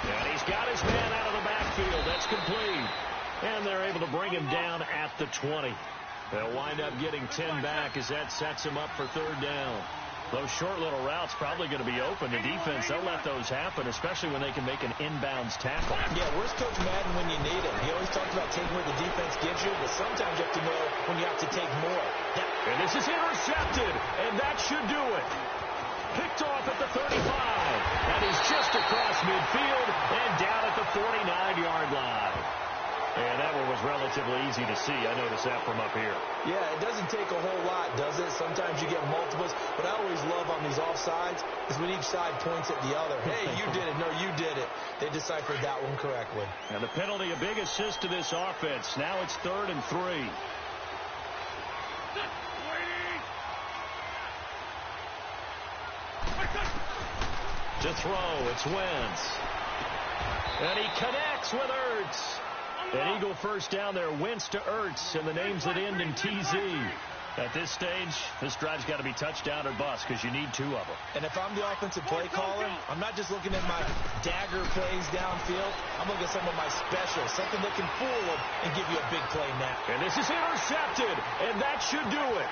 And he's got his man out of the backfield. That's complete. And they're able to bring him down at the 20. They'll wind up getting 10 back as that sets him up for 3rd down. Those short little routes probably going to be open. The defense, they'll let those happen, especially when they can make an inbounds tackle. Yeah, where's Coach Madden when you need him? He always talks about taking where the defense gives you, but sometimes you have to know when you have to take more. And this is intercepted, and that should do it. Picked off at the 35, and he's just across midfield and down at the 49-yard line. And that one was relatively easy to see. I noticed that from up here. Yeah, it doesn't take a whole lot, does it? Sometimes you get multiples. What I always love on these offsides is when each side points at the other. Hey, you did it. No, you did it. They deciphered that one correctly. And the penalty, a big assist to this offense. Now it's 3rd and 3. To throw, it's Wentz. And he connects with Ertz. An Eagle first down there, Wentz to Ertz, and the names that end in TZ. At this stage, this drive's got to be touchdown or bust because you need 2 of them. And if I'm the offensive play caller, I'm not just looking at my dagger plays downfield. I'm looking at some of my specials, something that can fool them and give you a big play now. And this is intercepted, and that should do it.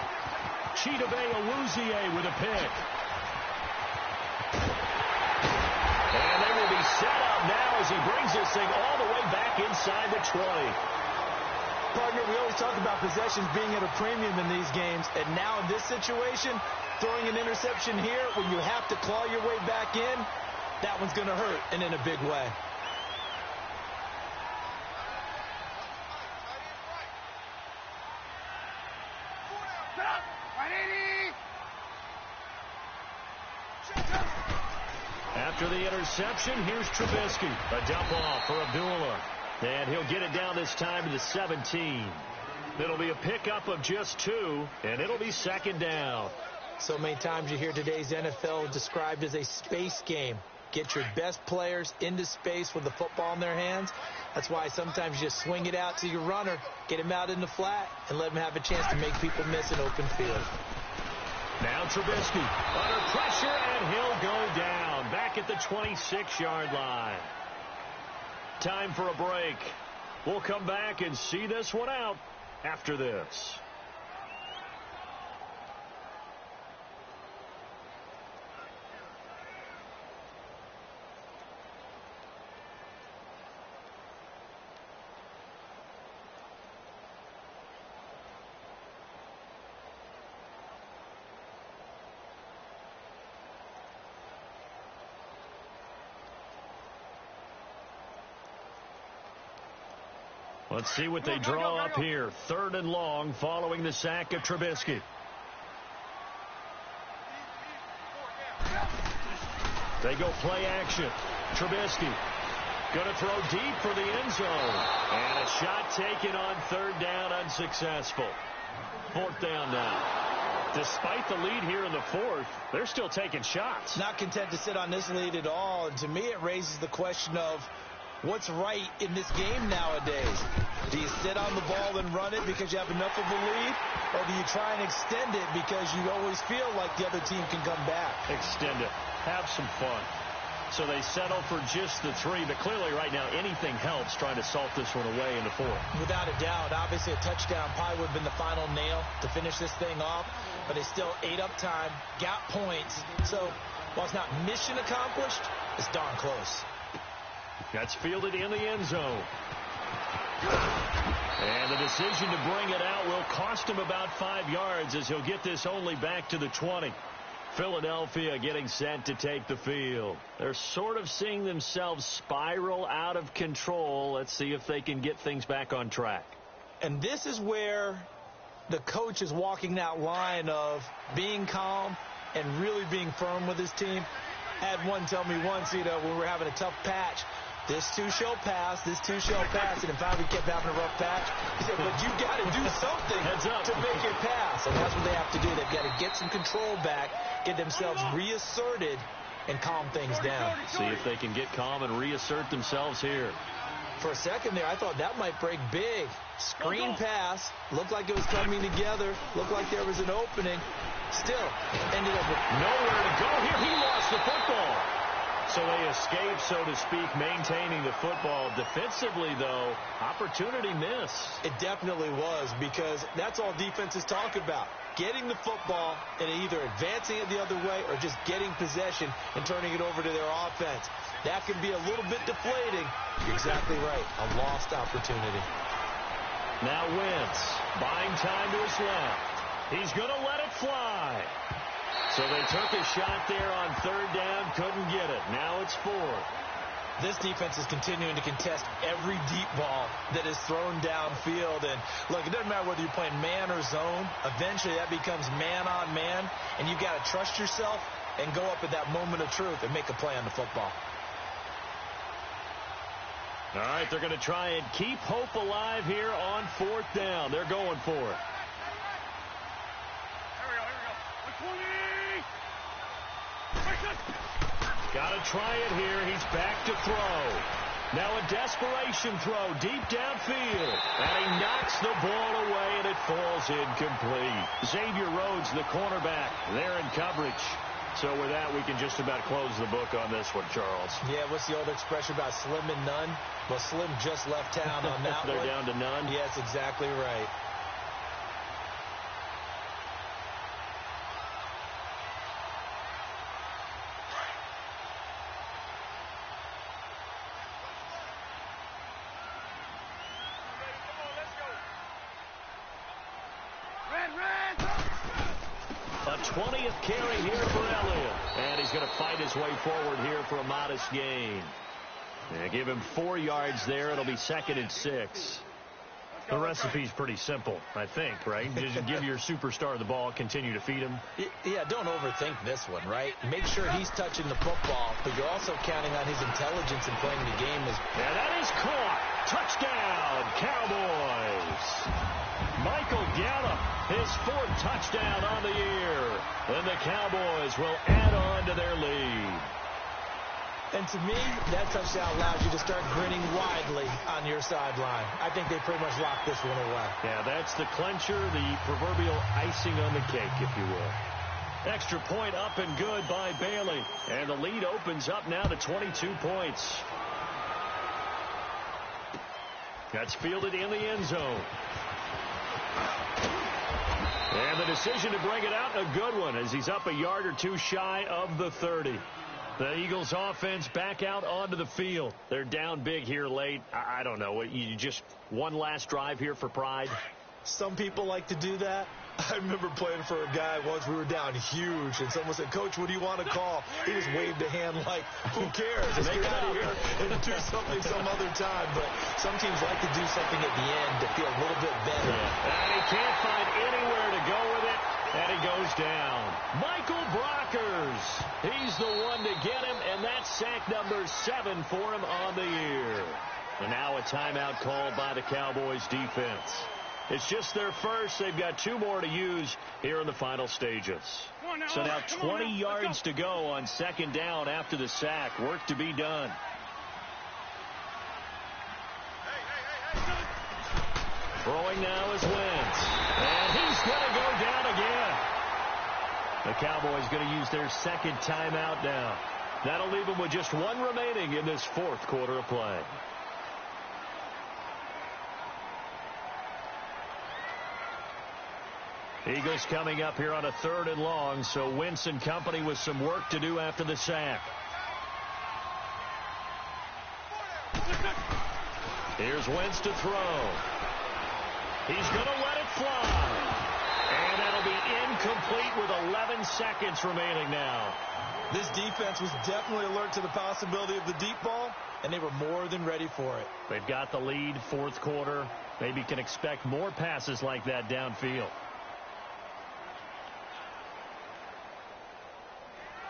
Chidobe Awuzie with a pick. And they will be set up now as he brings this thing all the way back inside the 20. Partner, we always talk about possessions being at a premium in these games, and now in this situation, throwing an interception here when you have to claw your way back in, that one's going to hurt, and in a big way. After the interception, here's Trubisky. A dump off for Abdullah. And he'll get it down this time to the 17. It'll be a pickup of just 2, and it'll be 2nd down. So many times you hear today's NFL described as a space game. Get your best players into space with the football in their hands. That's why sometimes you just swing it out to your runner, get him out in the flat, and let him have a chance to make people miss an open field. Now Trubisky under pressure, and he'll go down back at the 26-yard line. Time for a break. We'll come back and see this one out after this. Let's see what they draw up here. 3rd and long following the sack of Trubisky. They go play action. Trubisky going to throw deep for the end zone. And a shot taken on 3rd down, unsuccessful. 4th down now. Despite the lead here in the fourth, they're still taking shots. Not content to sit on this lead at all. And to me, it raises the question of what's right in this game nowadays. Do you sit on the ball and run it because you have enough of a lead? Or do you try and extend it because you always feel like the other team can come back? Extend it. Have some fun. So they settle for just the 3, but clearly right now anything helps trying to salt this one away in the fourth. Without a doubt. Obviously a touchdown probably would have been the final nail to finish this thing off, but they still ate up time, got points. So while it's not mission accomplished, it's darn close. That's fielded in the end zone. And the decision to bring it out will cost him about 5 yards as he'll get this only back to the 20. Philadelphia getting set to take the field. They're sort of seeing themselves spiral out of control. Let's see if they can get things back on track. And this is where the coach is walking that line of being calm and really being firm with his team. Had one tell me once, when we're having a tough patch, this too shall pass, this too shall pass. And in fact, we kept having a rough patch. He said, but you got to do something to make it pass. And that's what they have to do. They've got to get some control back, get themselves reasserted, and calm things down. See if they can get calm and reassert themselves here. For a second there, I thought that might break big. Screen pass. Looked like it was coming together. Looked like there was an opening. Still, ended up with nowhere to go here. He lost the football. So they escape, so to speak, maintaining the football. Defensively, though, opportunity miss. It definitely was, because that's all defenses talk about. Getting the football and either advancing it the other way or just getting possession and turning it over to their offense. That can be a little bit deflating. You're exactly right. A lost opportunity. Now Wentz, buying time to his left. He's going to let it fly. So they took a shot there on third down, couldn't get it. Now it's 4. This defense is continuing to contest every deep ball that is thrown downfield. And, look, it doesn't matter whether you're playing man or zone. Eventually that becomes man on man, and you've got to trust yourself and go up at that moment of truth and make a play on the football. All right, they're going to try and keep hope alive here on fourth down. They're going for it. Got to try it here. He's back to throw. Now a desperation throw deep downfield. And he knocks the ball away, and it falls incomplete. Xavier Rhodes, the cornerback, there in coverage. So with that, we can just about close the book on this one, Charles. Yeah, what's the old expression about slim and none? Well, Slim just left town on that They're one. down to none? Yes, exactly right. A 20th carry here for Elliott. And he's going to fight his way forward here for a modest gain. Yeah, give him 4 yards there. It'll be 2nd and 6. The recipe's pretty simple, I think, right? Just give your superstar the ball, continue to feed him. Yeah, don't overthink this one, right? Make sure he's touching the football, but you're also counting on his intelligence in playing the game. Yeah, that is caught. Touchdown, Cowboys. Michael Gallup, his 4th touchdown on the year. And the Cowboys will add on to their lead. And to me, that touchdown allows you to start grinning widely on your sideline. I think they pretty much locked this one away. Yeah, that's the clincher, the proverbial icing on the cake, if you will. Extra point up and good by Bailey. And the lead opens up now to 22 points. That's fielded in the end zone. And the decision to bring it out, a good one, as he's up a yard or 2 shy of the 30. The Eagles offense back out onto the field. They're down big here late. I don't know. You just one last drive here for pride? Some people like to do that. I remember playing for a guy once. We were down huge, and someone said, "Coach, what do you want to call?" He just waved a hand like, "Who cares? Let's get out of here and do something some other time." But some teams like to do something at the end to feel a little bit better. Yeah. And he can't find anywhere to go with it, and he goes down. Michael Brockers, he's the one to get him, and that's sack number 7 for him on the year. And now a timeout called by the Cowboys defense. It's just their first. They've got 2 more to use here in the final stages. So now 20 yards to go on second down after the sack. Work to be done. Throwing now is Wentz. And he's going to go down again. The Cowboys going to use their second timeout now. That'll leave them with just 1 remaining in this 4th quarter of play. Eagles coming up here on a 3rd and long, so Wentz and company with some work to do after the sack. Here's Wentz to throw. He's going to let it fly. And that'll be incomplete with 11 seconds remaining now. This defense was definitely alert to the possibility of the deep ball, and they were more than ready for it. They've got the lead, 4th quarter. Maybe can expect more passes like that downfield.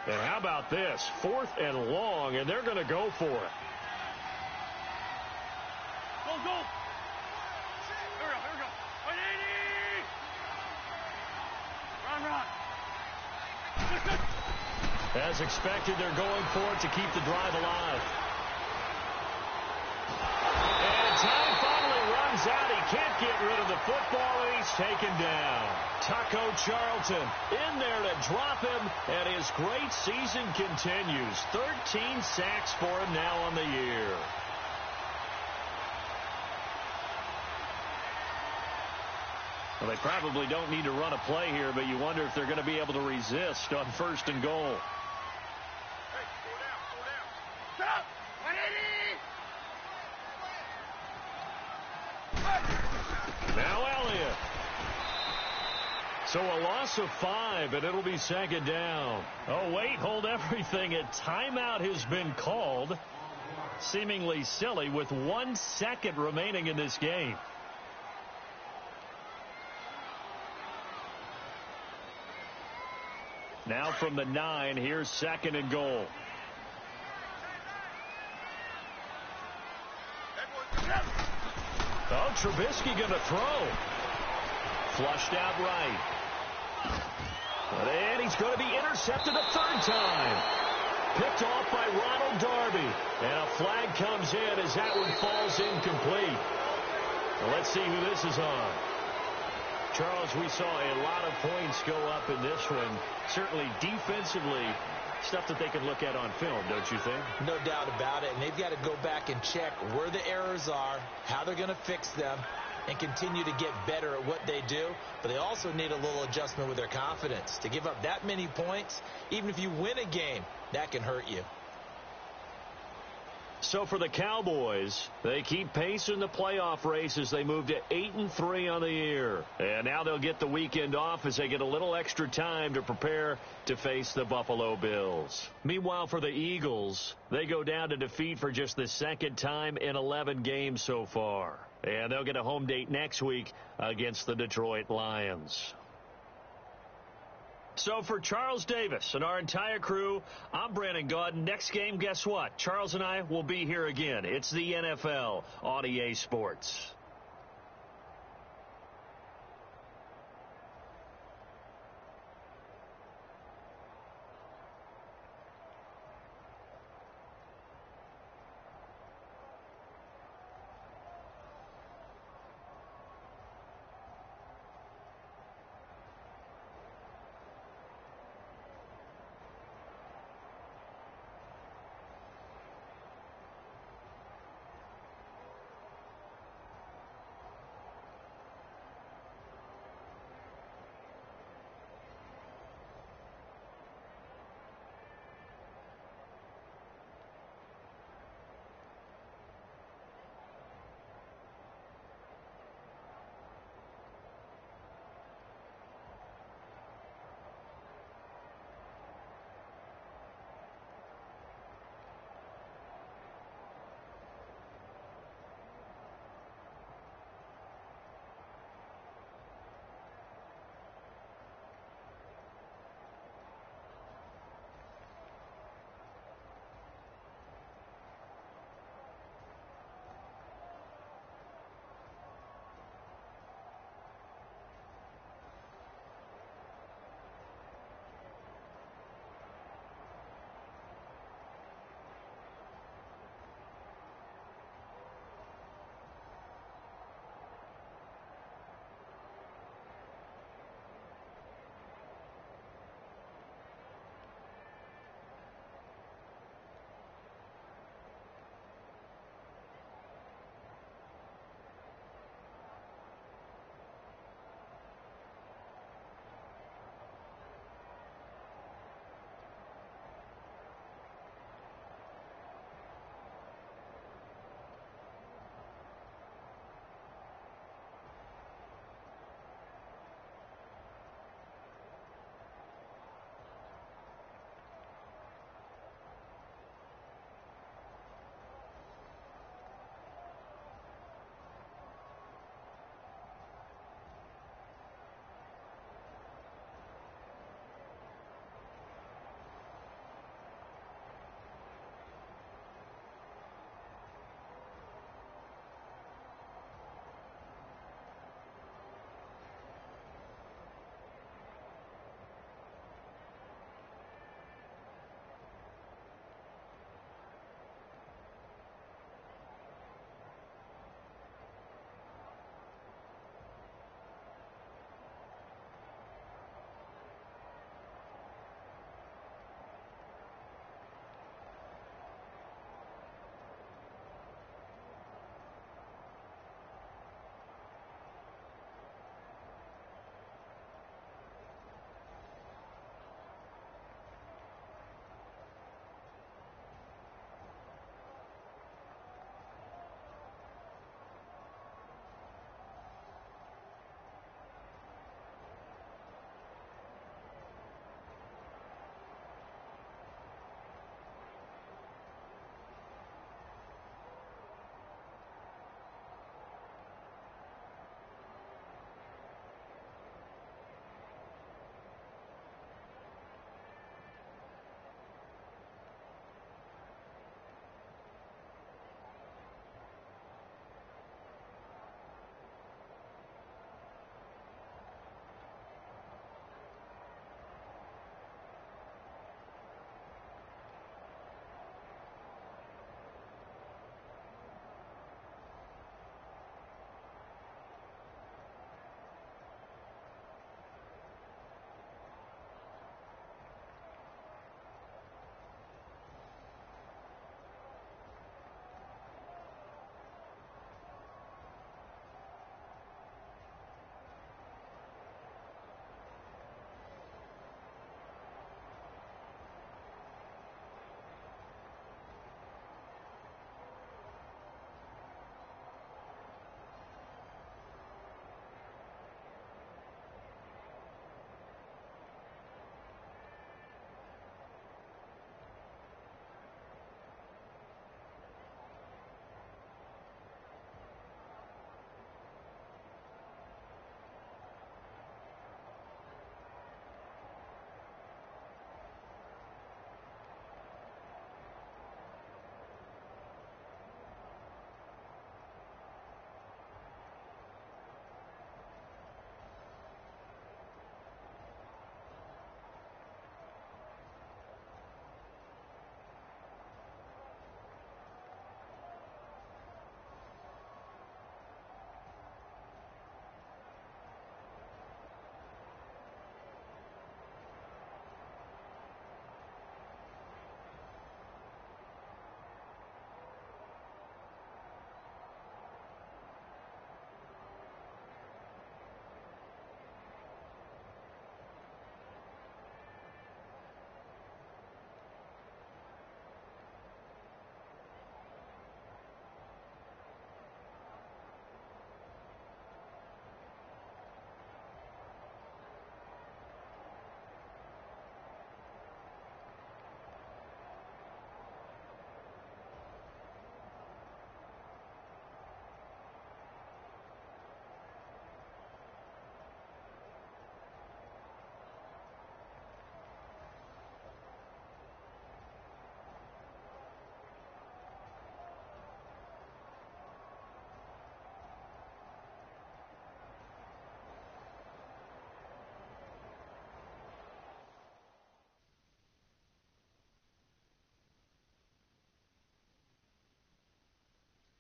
And how about this? 4th and long, and they're going to go for it. Go, go. Here we go. 180. Run. As expected, they're going for it to keep the drive alive. And time finally runs out. He can't get rid of the football, and he's taken down. Taco Charlton in there to drop him, and his great season continues. 13 sacks for him now on the year. Well, they probably don't need to run a play here, but you wonder if they're going to be able to resist on 1st and goal. Hey, slow down. Stop. 180. Now Elliott. So a loss of 5, and it'll be 2nd down. Oh, wait, hold everything. A timeout has been called. Seemingly silly with 1 second remaining in this game. Now from the 9, here's 2nd and goal. Oh, Trubisky going to throw. Flushed out right. And he's going to be intercepted a 3rd time. Picked off by Ronald Darby. And a flag comes in as that one falls incomplete. Well, let's see who this is on. Charles, we saw a lot of points go up in this one. Certainly defensively, stuff that they can look at on film, don't you think? No doubt about it. And they've got to go back and check where the errors are, how they're going to fix them, and continue to get better at what they do. But they also need a little adjustment with their confidence. To give up that many points, even if you win a game, that can hurt you. So for the Cowboys, they keep pace in the playoff race as they move to 8-3 on the year. And now they'll get the weekend off as they get a little extra time to prepare to face the Buffalo Bills. Meanwhile, for the Eagles, they go down to defeat for just the 2nd time in 11 games so far. And they'll get a home date next week against the Detroit Lions. So for Charles Davis and our entire crew, I'm Brandon Gaudin. Next game, guess what? Charles and I will be here again. It's the NFL on EA Sports.